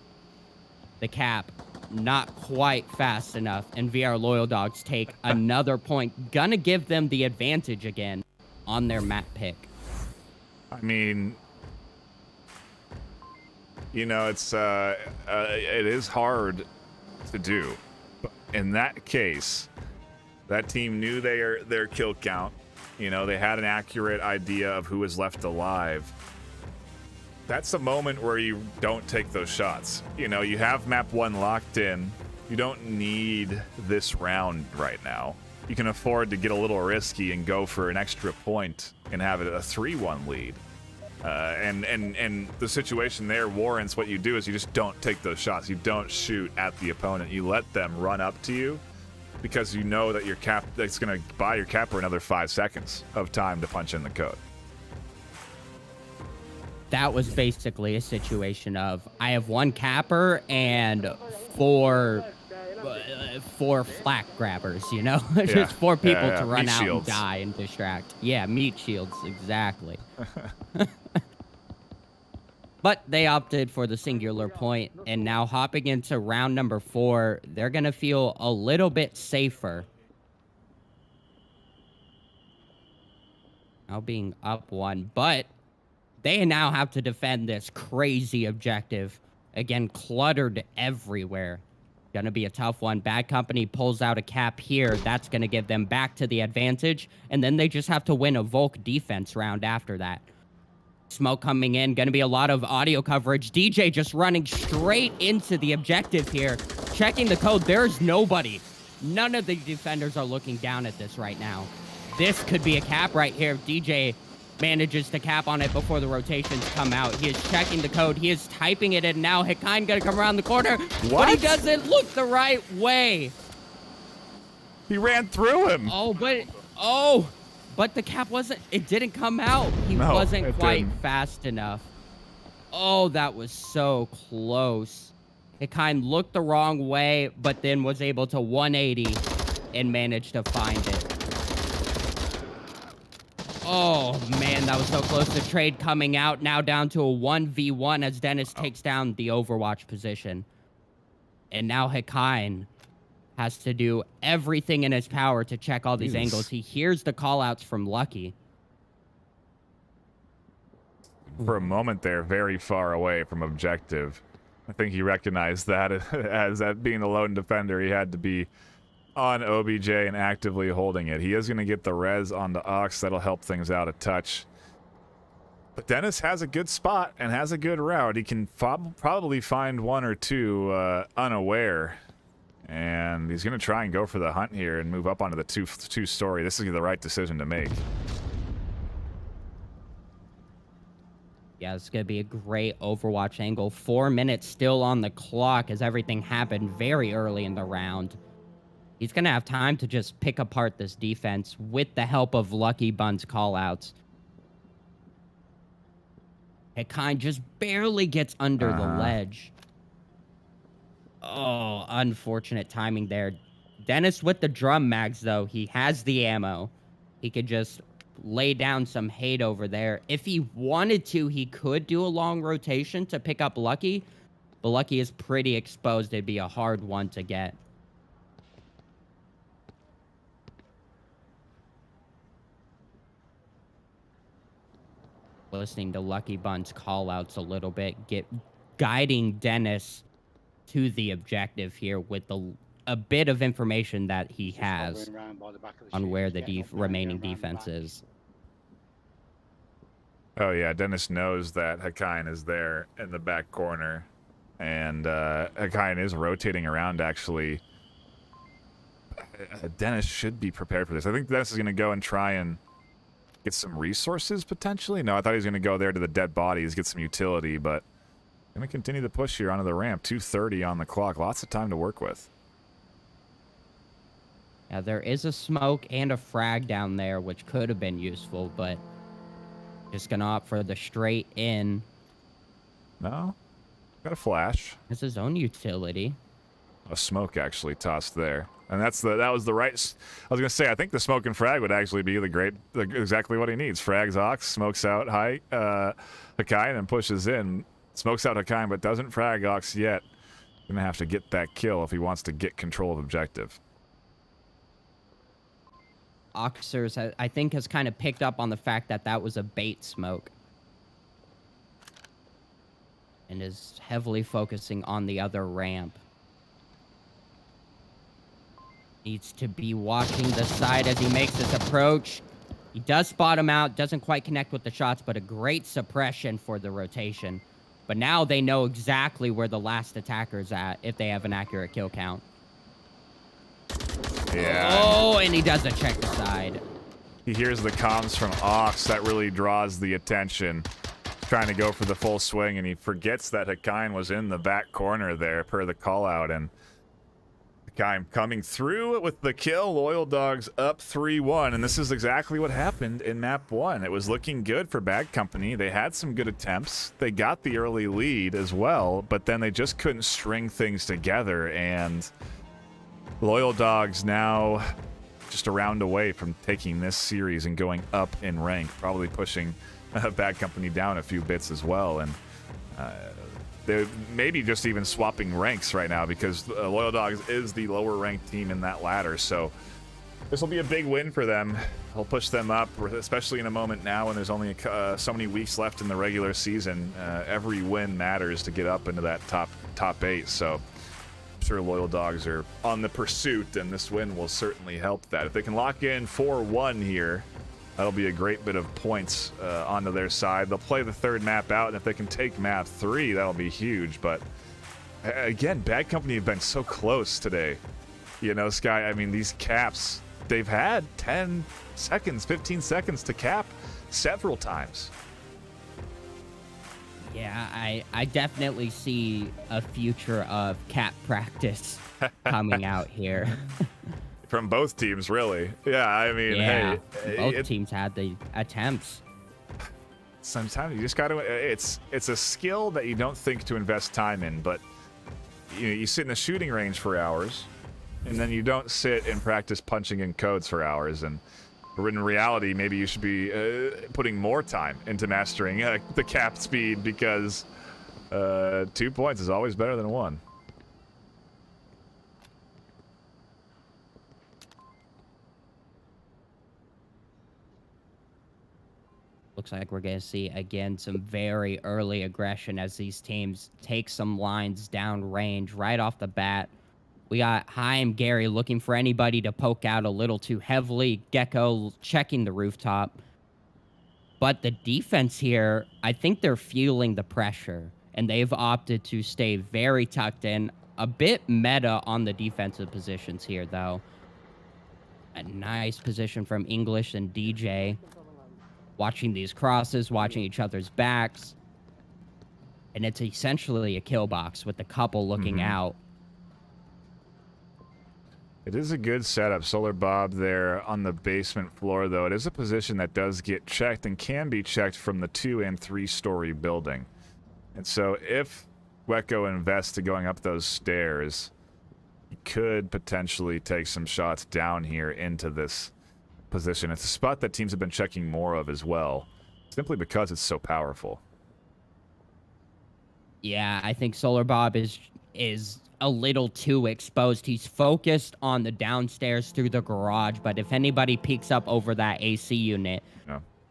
The cap not quite fast enough, and VR Loyal Dogs take another point. Gonna give them the advantage again on their map pick. I mean, you know, it is hard to do. But in that case, that team knew their kill count. You know, they had an accurate idea of who was left alive. That's the moment where you don't take those shots. You know, you have map 1 locked in. You don't need this round right now. You can afford to get a little risky and go for an extra point and have it a 3-1 lead. And the situation there warrants what you do is you just don't take those shots. You don't shoot at the opponent. You let them run up to you because you know that that's going to buy your capper another 5 seconds of time to punch in the code. That was basically a situation of I have 1 capper and 4 flak grabbers, you know? Just 4 people to run meat out shields. and die and distract. Yeah, meat shields, exactly. But they opted for the singular point, and now hopping into round number 4, they're going to feel a little bit safer. Now being up 1, but they now have to defend this crazy objective. Again, cluttered everywhere. Gonna be a tough one. Bad Company pulls out a cap here. That's gonna give them back to the advantage. And then they just have to win a Volk defense round after that. Smoke coming in. Gonna be a lot of audio coverage. DJ just running straight into the objective here. Checking the code. There's nobody. None of the defenders are looking down at this right now. This could be a cap right here. DJ manages to cap on it before the rotations come out. He is checking the code. He is typing it in now. Hikain gonna come around the corner. What? But he doesn't look the right way. He ran through him. But the cap it didn't come out. He No, wasn't it quite didn't. fast enough. Oh, that was so close. Hikain looked the wrong way, but then was able to 180 and managed to find it. Oh, man, that was so close. The trade coming out, now down to a 1v1 as Dennis takes down the Overwatch position. And now Hikain has to do everything in his power to check all these angles. He hears the call-outs from Lucky. For a moment there, very far away from objective. I think he recognized that as that being a lone defender, he had to be on OBJ and actively holding it. He is going to get the res onto Ox. That'll help things out a touch. But Dennis has a good spot and has a good route. He can probably find 1 or 2 unaware. And he's going to try and go for the hunt here and move up onto the two-story. This is the right decision to make. Yeah, it's going to be a great Overwatch angle. 4 minutes still on the clock as everything happened very early in the round. He's going to have time to just pick apart this defense with the help of Lucky Bun's callouts. Hikain just barely gets under the ledge. Oh, unfortunate timing there. Dennis with the drum mags, though. He has the ammo. He could just lay down some hate over there. If he wanted to, he could do a long rotation to pick up Lucky. But Lucky is pretty exposed. It'd be a hard one to get. Listening to Lucky Bun's callouts a little bit, guiding Dennis to the objective here with a bit of information that he has on where the remaining defense is. Oh yeah, Dennis knows that Hikain is there in the back corner, and Hikain is rotating around actually. Dennis should be prepared for this. I think Dennis is going to go and try and get some resources, potentially? No, I thought he was going to go there to the dead bodies, get some utility, but going to continue the push here onto the ramp. 2:30 on the clock. Lots of time to work with. Yeah, there is a smoke and a frag down there, which could have been useful, but just going to opt for the straight in. No? Got a flash. It's his own utility. A smoke actually tossed there. And that was the right. I was gonna say I think the smoke and frag would actually be exactly what he needs. Frags Ox, smokes out high, Hikain, and pushes in. Smokes out Hakai, but doesn't frag Ox yet. Gonna have to get that kill if he wants to get control of objective. Oxers, I think, has kind of picked up on the fact that that was a bait smoke. And is heavily focusing on the other ramp. Needs to be watching the side as he makes this approach. He does spot him out, doesn't quite connect with the shots, but a great suppression for the rotation. But now they know exactly where the last attacker's at if they have an accurate kill count. Yeah. Oh, and he doesn't check the side. He hears the comms from Ox. That really draws the attention. Trying to go for the full swing, and he forgets that Hakai was in the back corner there per the call out, and Hakai coming through with the kill. Loyal Dogs up 3-1, and this is exactly what happened in map 1. It was looking good for Bad Company. They had some good attempts. They got the early lead as well, but then they just couldn't string things together, and Loyal Dogs now just a round away from taking this series and going up in rank, probably pushing Bad Company down a few bits as well, and they're maybe just even swapping ranks right now because Loyal Dogs is the lower ranked team in that ladder, so this will be a big win for them. It'll push them up, especially in a moment now when there's only so many weeks left in the regular season. Every win matters to get up into that top 8, so I'm sure Loyal Dogs are on the pursuit, and this win will certainly help that. If they can lock in 4-1 here, that'll be a great bit of points onto their side. They'll play the third map out, and if they can take map 3, that'll be huge. But again, Bad Company have been so close today. You know, Sky, I mean, these caps, they've had 10 seconds, 15 seconds to cap several times. Yeah, I definitely see a future of cap practice coming out here. From both teams, really. Yeah, I mean, yeah, hey, both teams had the attempts. Sometimes you just got to. It's a skill that you don't think to invest time in, but you sit in the shooting range for hours, and then you don't sit and practice punching in codes for hours. And in reality, maybe you should be putting more time into mastering the cap speed, because 2 points is always better than 1. Looks like we're going to see, again, some very early aggression as these teams take some lines down range right off the bat. We got Haim, Gary looking for anybody to poke out a little too heavily. Gecko checking the rooftop. But the defense here, I think they're fueling the pressure, and they've opted to stay very tucked in. A bit meta on the defensive positions here, though. A nice position from English and DJ. Watching these crosses, watching each other's backs. And it's essentially a kill box with the couple looking out. It is a good setup. Solar Bob there on the basement floor, though. It is a position that does get checked and can be checked from the 2- and 3-story building. And so if Wecko invests to going up those stairs, he could potentially take some shots down here into this position. It's a spot that teams have been checking more of as well, simply because it's so powerful. Yeah, I think Solar Bob is a little too exposed. He's focused on the downstairs through the garage, but if anybody peeks up over that AC unit,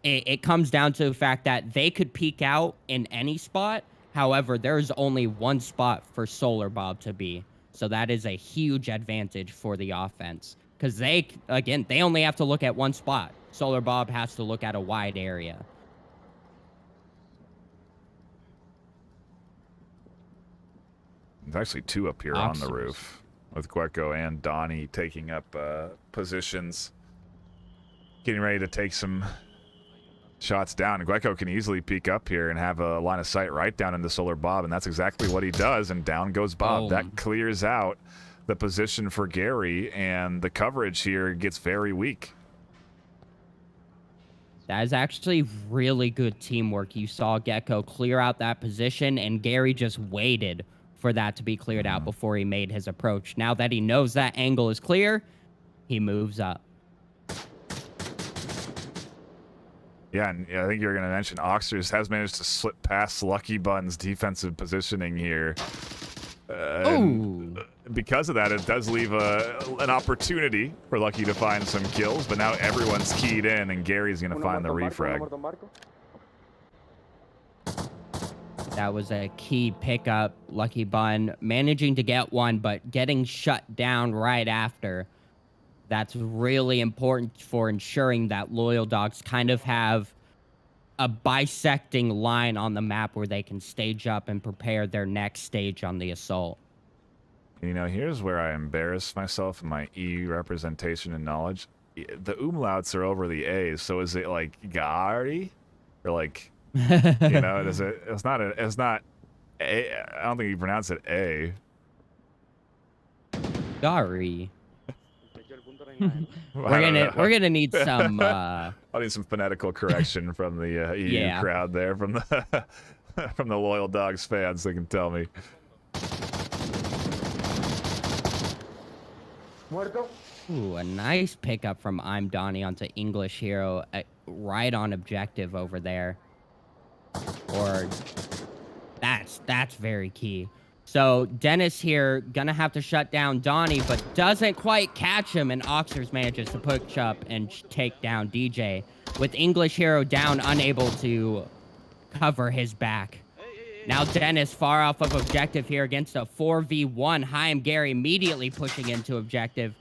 it comes down to the fact that they could peek out in any spot. However, there's only one spot for Solar Bob to be. So that is a huge advantage for the offense. Because they only have to look at one spot. Solar Bob has to look at a wide area. There's actually 2 up here on the roof, with Gwecko and Donnie taking up positions, getting ready to take some shots down. And Gwecko can easily peek up here and have a line of sight right down into Solar Bob, and that's exactly what he does, and down goes Bob. That clears out the position for Gary, and the coverage here gets very weak. That is actually really good teamwork. You saw Gecko clear out that position, and Gary just waited for that to be cleared out before he made his approach. Now that he knows that angle is clear, he moves up. Yeah, and I think you're going to mention Oxers has managed to slip past Lucky Bun's defensive positioning here. And because of that, it does leave an opportunity for Lucky to find some kills, but now everyone's keyed in, and Gary's going to find the refrag. That was a key pickup. Lucky Bun managing to get one, but getting shut down right after. That's really important for ensuring that Loyal Dogs kind of have a bisecting line on the map where they can stage up and prepare their next stage on the assault. You know, here's where I embarrass myself in my E representation and knowledge. The umlauts are over the A's, so is it like Gary? Or like, you know, it's not A. I don't think you pronounce it A. Gary. We're gonna need some I'll need some phonetical correction from the EU crowd there, from the from the Loyal Dogs fans. They can tell me. Ooh, a nice pickup from I'm Donnie onto English Hero, right on objective over there. Or that's very key. So Dennis here gonna have to shut down Donnie, but doesn't quite catch him, and Oxers manages to push up and take down DJ. With English Hero down, unable to cover his back. Now Dennis far off of objective here against a 4v1. Chaim Gary immediately pushing into objective.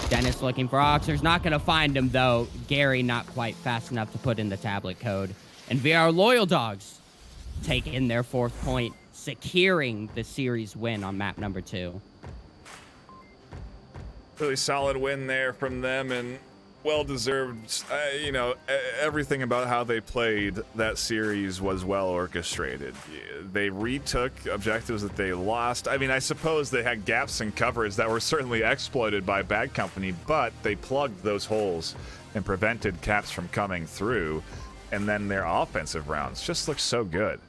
Dennis looking for Oxers, not gonna find him though. Gary not quite fast enough to put in the tablet code. And VR Loyal Dogs take in their 4th point, securing the series win on map number 2. Really solid win there from them, and well-deserved. You know, everything about how they played that series was well orchestrated. They retook objectives that they lost. I mean, I suppose they had gaps in coverage that were certainly exploited by Bad Company, but they plugged those holes and prevented Caps from coming through. And then their offensive rounds just looked so good.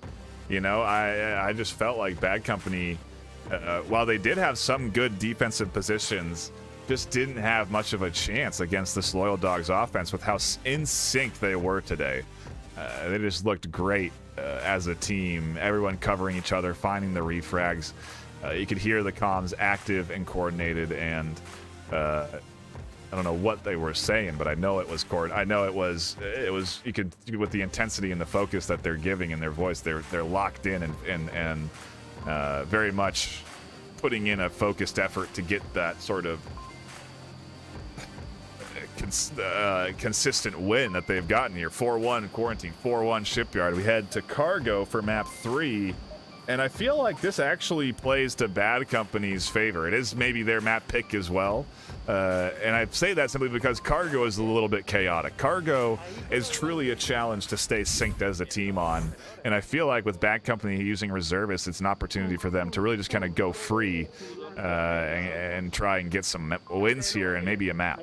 You know, I just felt like Bad Company, while they did have some good defensive positions, just didn't have much of a chance against this Loyal Dogs offense with how in sync they were today. They just looked great as a team, everyone covering each other, finding the refrags. You could hear the comms active and coordinated, and I don't know what they were saying, but I know it was you could, with the intensity and the focus that they're giving in their voice, they're locked in and very much putting in a focused effort to get that sort of consistent win that they've gotten here. 4-1 Quarantine, 4-1 Shipyard. We head to Cargo for map 3. And I feel like this actually plays to Bad Company's favor. It is maybe their map pick as well. And I say that simply because Cargo is a little bit chaotic. Cargo is truly a challenge to stay synced as a team on. And I feel like with Bad Company using reservists, it's an opportunity for them to really just kind of go free and try and get some wins here and maybe a map.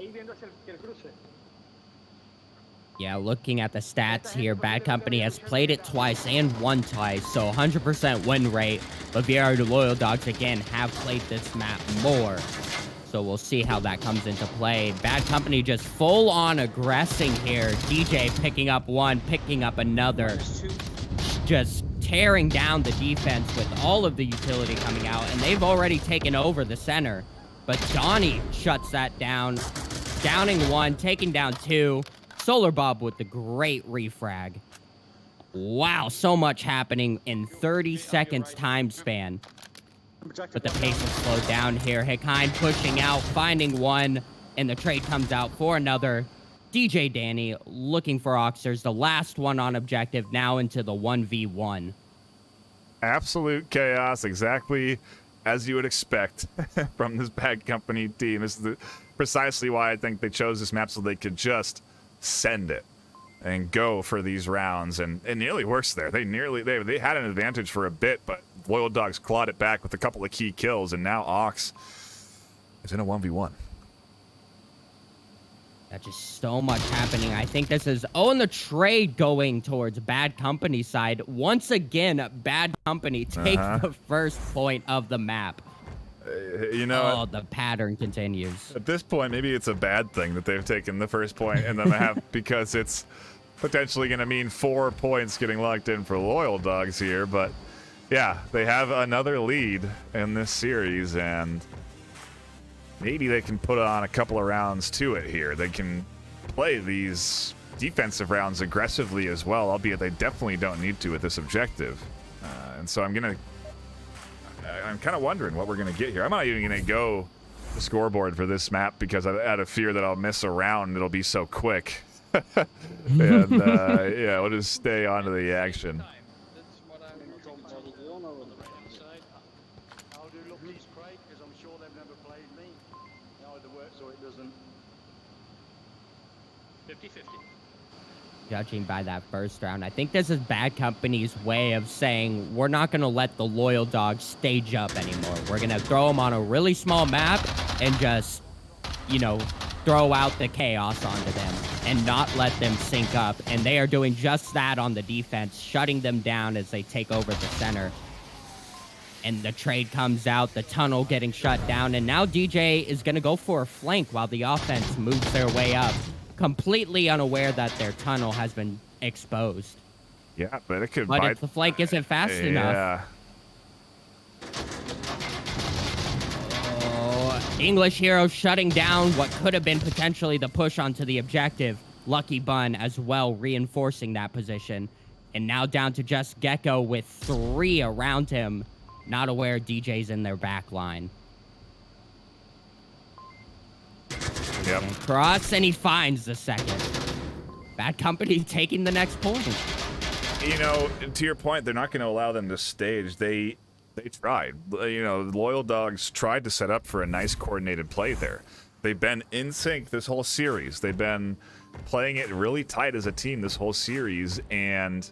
Yeah, looking at the stats here, Bad Company has played it twice and won twice, so 100% win rate. But VR Loyal Dogs, again, have played this map more. So we'll see how that comes into play. Bad Company just full-on aggressing here. DJ picking up one, picking up another. Just tearing down the defense with all of the utility coming out, and they've already taken over the center. But Donnie shuts that down, downing one, taking down two. Solar Bob with the great refrag. Wow, so much happening in 30 seconds time span. But the pace has slowed down here. Hikine pushing out, finding one, and the trade comes out for another. DJ Danny looking for Oxers, the last one on objective, now into the 1v1. Absolute chaos, exactly as you would expect from this Bad Company team. This is precisely why I think they chose this map, so they could just send it and go for these rounds, and it nearly works there. They had an advantage for a bit, but Loyal Dogs clawed it back with a couple of key kills, and now Ox is in a 1v1. That's just so much happening. I think this is and the trade going towards Bad Company side. Once again, Bad Company takes the first point of the map. You know, the pattern continues. At this point, maybe it's a bad thing that they've taken the first point and then they have, because it's potentially going to mean 4 points getting locked in for Loyal Dogs here, but yeah, they have another lead in this series, and maybe they can put on a couple of rounds to it here. They can play these defensive rounds aggressively as well, albeit they definitely don't need to with this objective. And so I'm kind of wondering what we're going to get here. I'm not even going to go the scoreboard for this map because out of fear that I'll miss a round. It'll be so quick. And yeah, we'll just stay on to the action. I'll do Lucky's Craig because I'm sure they've never played me. It either works or it doesn't. 50-50. Judging by that first round, I think this is Bad Company's way of saying we're not going to let the Loyal Dogs stage up anymore. We're going to throw them on a really small map and just, you know, throw out the chaos onto them and not let them sync up. And they are doing just that on the defense, shutting them down as they take over the center. And the trade comes out, the tunnel getting shut down, and now DJ is going to go for a flank while the offense moves their way up, completely unaware that their tunnel has been exposed. Yeah, but it could. But if the flank isn't fast enough. Oh, English Hero shutting down what could have been potentially the push onto the objective. Lucky Bun as well reinforcing that position. And now down to just Gecko with 3 around him. Not aware DJ's in their back line. Yep. And cross, and he finds the second. Bad Company taking the next point. You know, to your point, they're not going to allow them to stage. They tried. You know, Loyal Dogs tried to set up for a nice coordinated play there. They've been in sync this whole series. They've been playing it really tight as a team this whole series, and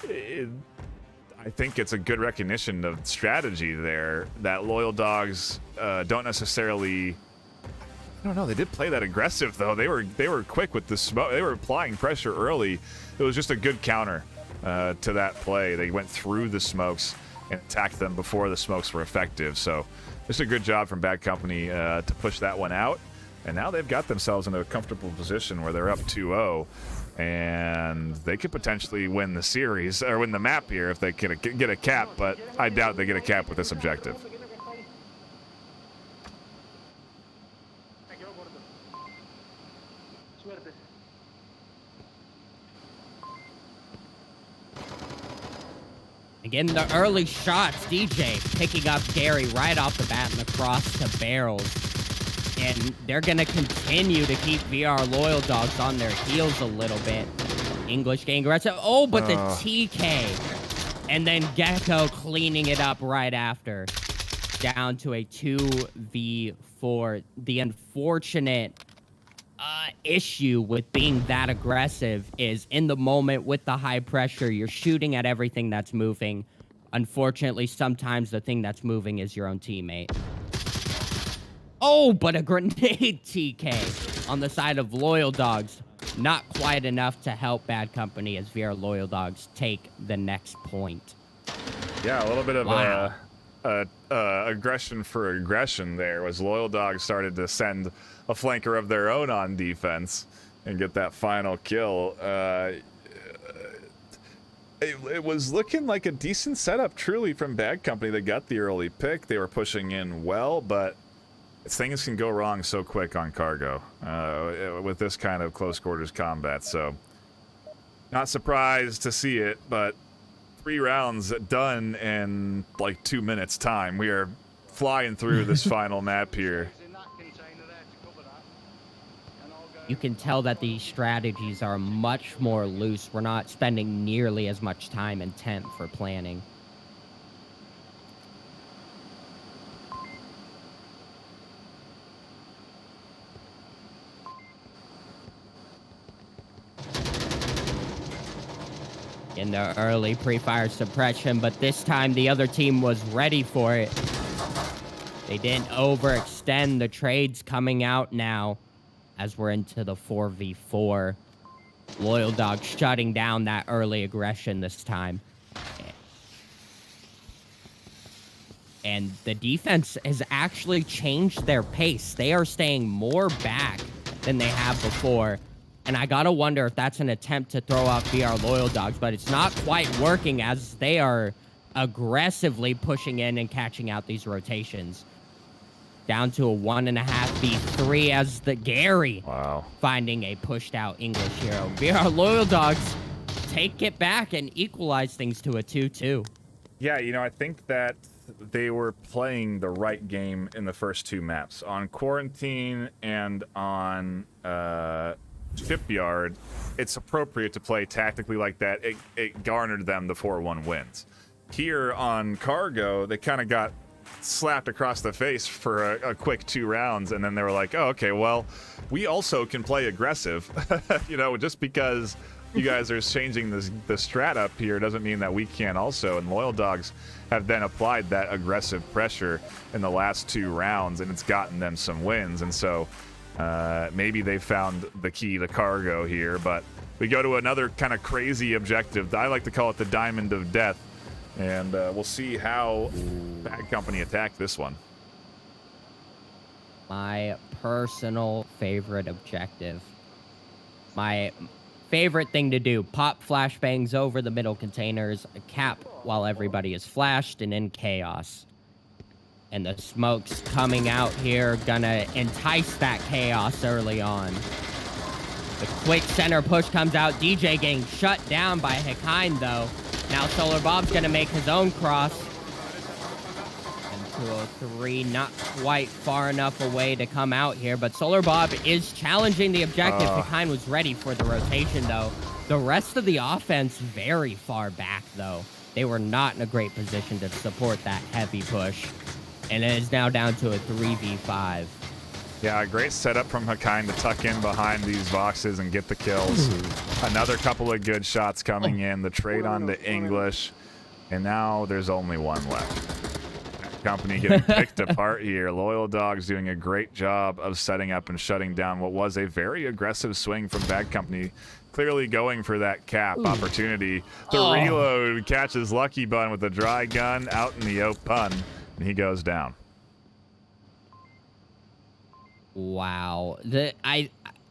I think it's a good recognition of strategy there that Loyal Dogs don't necessarily. I don't know. They did play that aggressive though. They were quick with the smoke. They were applying pressure early. It was just a good counter to that play. They went through the smokes and attacked them before the smokes were effective. So just a good job from Bad Company to push that one out. And now they've got themselves in a comfortable position where they're up 2-0. And they could potentially win the series, or win the map here if they could get a cap, but I doubt they get a cap with this objective. Again, the early shots, DJ picking up Gary right off the bat and across to barrels. And they're going to continue to keep VR Loyal Dogs on their heels a little bit. English getting aggressive. Oh, but the TK. And then Gecko cleaning it up right after. Down to a 2v4. The unfortunate issue with being that aggressive is in the moment with the high pressure, you're shooting at everything that's moving. Unfortunately, sometimes the thing that's moving is your own teammate. Oh, but a grenade TK on the side of Loyal Dogs. Not quite enough to help Bad Company as VR Loyal Dogs take the next point. Yeah, a little bit of aggression for aggression there as Loyal Dogs started to send a flanker of their own on defense and get that final kill. It was looking like a decent setup, truly, from Bad Company. They got the early pick. They were pushing in well, but things can go wrong so quick on cargo with this kind of close quarters combat. So not surprised to see it, but 3 rounds done in like 2 minutes time. We are flying through this final map here. You can tell that these strategies are much more loose. We're not spending nearly as much time and temp for planning. In the early pre-fire suppression, but this time the other team was ready for it. They didn't overextend. The trades coming out now as we're into the 4v4. Loyal Dogs shutting down that early aggression this time. And the defense has actually changed their pace. They are staying more back than they have before. And I gotta wonder if that's an attempt to throw off VR Loyal Dogs, but it's not quite working as they are aggressively pushing in and catching out these rotations. Down to a 1.5v3 as the Gary finding a pushed out English hero. VR Loyal Dogs take it back and equalize things to a 2-2. Yeah, you know, I think that they were playing the right game in the first two maps. On Quarantine and on Shipyard, it's appropriate to play tactically like that. It garnered them the 4-1 wins. Here on Cargo, they kind of got slapped across the face for a quick 2 rounds, and then they were like, oh, okay, well, we also can play aggressive. You know, just because you guys are changing the strat up here doesn't mean that we can't also. And Loyal Dogs have then applied that aggressive pressure in the last 2 rounds, and it's gotten them some wins. And so maybe they found the key to Cargo here, but we go to another kind of crazy objective. I like to call it the Diamond of Death, and we'll see how Bad Company attack this one. My personal favorite objective. My favorite thing to do: pop flashbangs over the middle containers, cap while everybody is flashed and in chaos. And the smoke's coming out here, gonna entice that chaos early on. The quick center push comes out. DJ getting shut down by Hikain, though. Now Solar Bob's gonna make his own cross. And 203, not quite far enough away to come out here, but Solar Bob is challenging the objective. Hikain was ready for the rotation, though. The rest of the offense very far back, though. They were not in a great position to support that heavy push. And it is now down to a 3v5. Yeah, a great setup from Hikain to tuck in behind these boxes and get the kills. Another couple of good shots coming in. The trade on to English. And now there's only one left. Company getting picked apart here. Loyal Dogs doing a great job of setting up and shutting down what was a very aggressive swing from Bad Company. Clearly going for that cap opportunity. The reload catches Lucky Bun with a dry gun out in the open. And he goes down. Wow.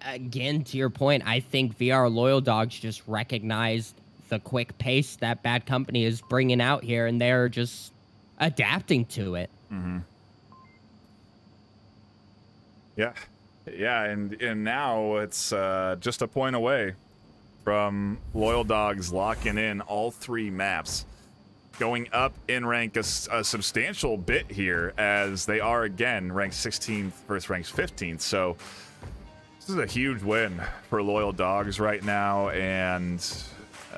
Again, to your point, I think VR Loyal Dogs just recognized the quick pace that Bad Company is bringing out here, and they're just adapting to it. Mm-hmm. Yeah, and now it's just a point away from Loyal Dogs locking in all 3 maps. Going up in rank a substantial bit here, as they are again ranked 16th versus ranked 15th. So this is a huge win for Loyal Dogs right now. And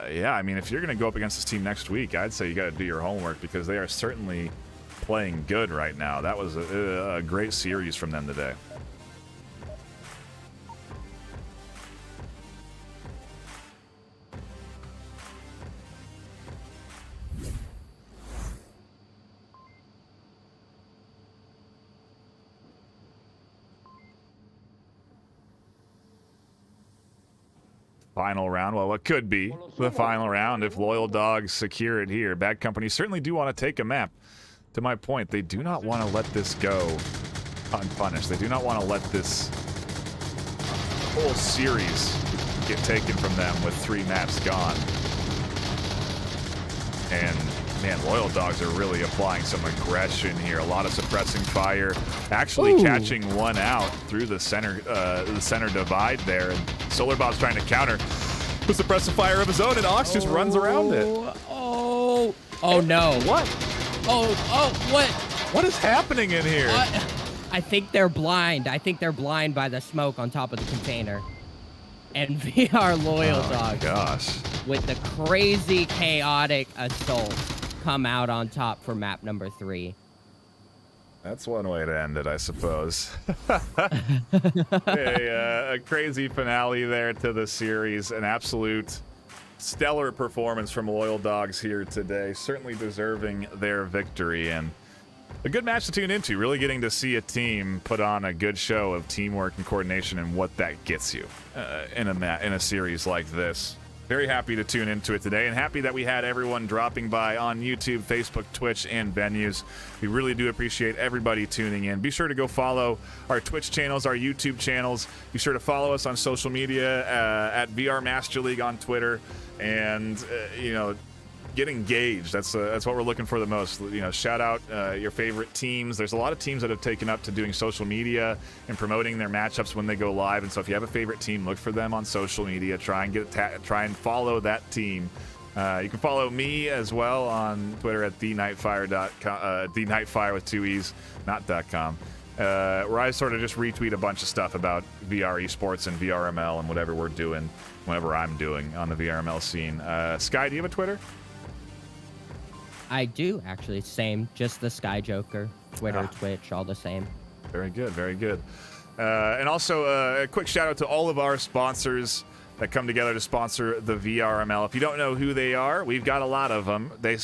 yeah, I mean, if you're going to go up against this team next week, I'd say you got to do your homework, because they are certainly playing good right now. That was a great series from them today. Final round. Well, it could be the final round if Loyal Dogs secure it here. Bad Company certainly do want to take a map. To my point, they do not want to let this go unpunished. They do not want to let this whole series get taken from them with 3 maps gone. And man, Loyal Dogs are really applying some aggression here. A lot of suppressing fire, actually catching one out through the center divide there. And Solar Bob's trying to counter the suppressive fire of his own, and Ox just runs around it. Oh no! What? What? What is happening in here? I think they're blind. I think they're blind by the smoke on top of the container. And VR Loyal Dogs, gosh, with the crazy chaotic assault, come out on top for map number 3. That's one way to end it, I suppose. A crazy finale there to the series. An absolute stellar performance from Loyal Dogs here today. Certainly deserving their victory, and a good match to tune into. Really getting to see a team put on a good show of teamwork and coordination, and what that gets you in a series like this. Very happy to tune into it today, and happy that we had everyone dropping by on YouTube, Facebook, Twitch, and venues. We really do appreciate everybody tuning in. Be sure to go follow our Twitch channels, our YouTube channels. Be sure to follow us on social media at VR Master League on Twitter, and get engaged. That's what we're looking for the most. Shout out your favorite teams. There's a lot of teams that have taken up to doing social media and promoting their matchups when they go live. And so if you have a favorite team, look for them on social media. Try and follow that team. You can follow me as well on Twitter at thenightfire.com, thenightfire with 2 E's, not .com. Where I sort of just retweet a bunch of stuff about VR esports and VRML and whatever we're doing, whatever I'm doing on the VRML scene. Sky, do you have a Twitter? I do, actually. Same. Just the Sky Joker. Twitter, Twitch, all the same. Very good, very good. And also, a quick shout out to all of our sponsors that come together to sponsor the VRML. If you don't know who they are, we've got a lot of them. They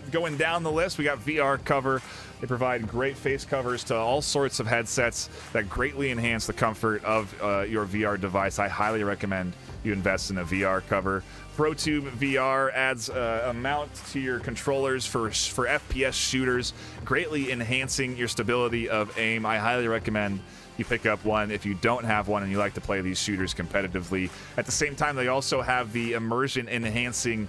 going down the list, we got VR Cover. They provide great face covers to all sorts of headsets that greatly enhance the comfort of your VR device. I highly recommend you invest in a VR cover. ProTube VR adds a mount to your controllers for FPS shooters, greatly enhancing your stability of aim. I highly recommend you pick up one if you don't have one and you like to play these shooters competitively. At the same time, they also have the immersion enhancing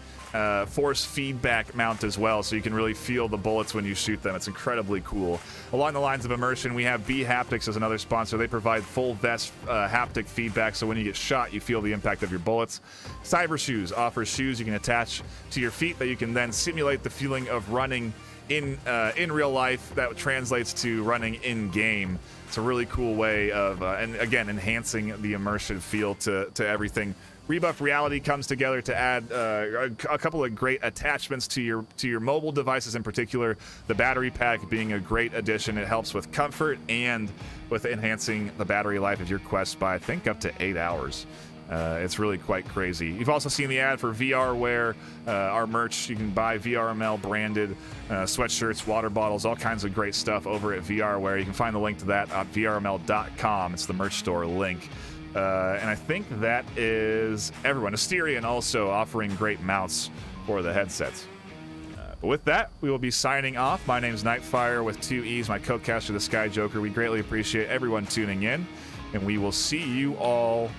force feedback mount as well, so you can really feel the bullets when you shoot them. It's incredibly cool. Along the lines of immersion, we have B Haptics as another sponsor. They provide full vest haptic feedback, so when you get shot, you feel the impact of your bullets. Cyber Shoes offers shoes you can attach to your feet that you can then simulate the feeling of running in real life. That translates to running in game. It's a really cool way of, and again, enhancing the immersive feel to everything. Rebuff Reality comes together to add a couple of great attachments to your mobile devices, in particular the battery pack being a great addition. It helps with comfort and with enhancing the battery life of your Quest by, I think, up to 8 hours. It's really quite crazy. You've also seen the ad for VR Wear, our merch. You can buy VRML branded sweatshirts, water bottles, all kinds of great stuff over at VR Wear. You can find the link to that on vrml.com. It's the merch store link. And I think that is everyone. Asterion also offering great mounts for the headsets. But with that, we will be signing off. My name's Nightfire with 2 E's, my co-caster, the Sky Joker. We greatly appreciate everyone tuning in, and we will see you all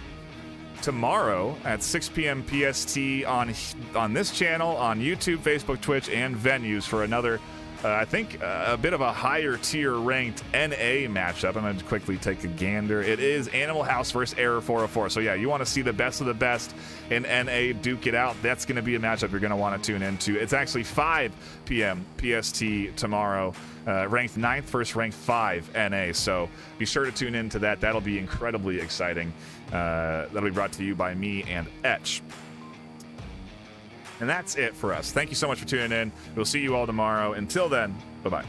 tomorrow at 6 p.m. PST on this channel, on YouTube, Facebook, Twitch, and venues for another, I think, a bit of a higher tier ranked NA matchup. I'm going to quickly take a gander. It is Animal House versus Error 404. So yeah, you want to see the best of the best in NA duke it out. That's going to be a matchup you're going to want to tune into. It's actually 5 p.m. PST tomorrow. Ranked 9th versus ranked 5 NA. So be sure to tune into that. That'll be incredibly exciting. That'll be brought to you by me and Etch. And that's it for us. Thank you so much for tuning in. We'll see you all tomorrow. Until then, bye-bye.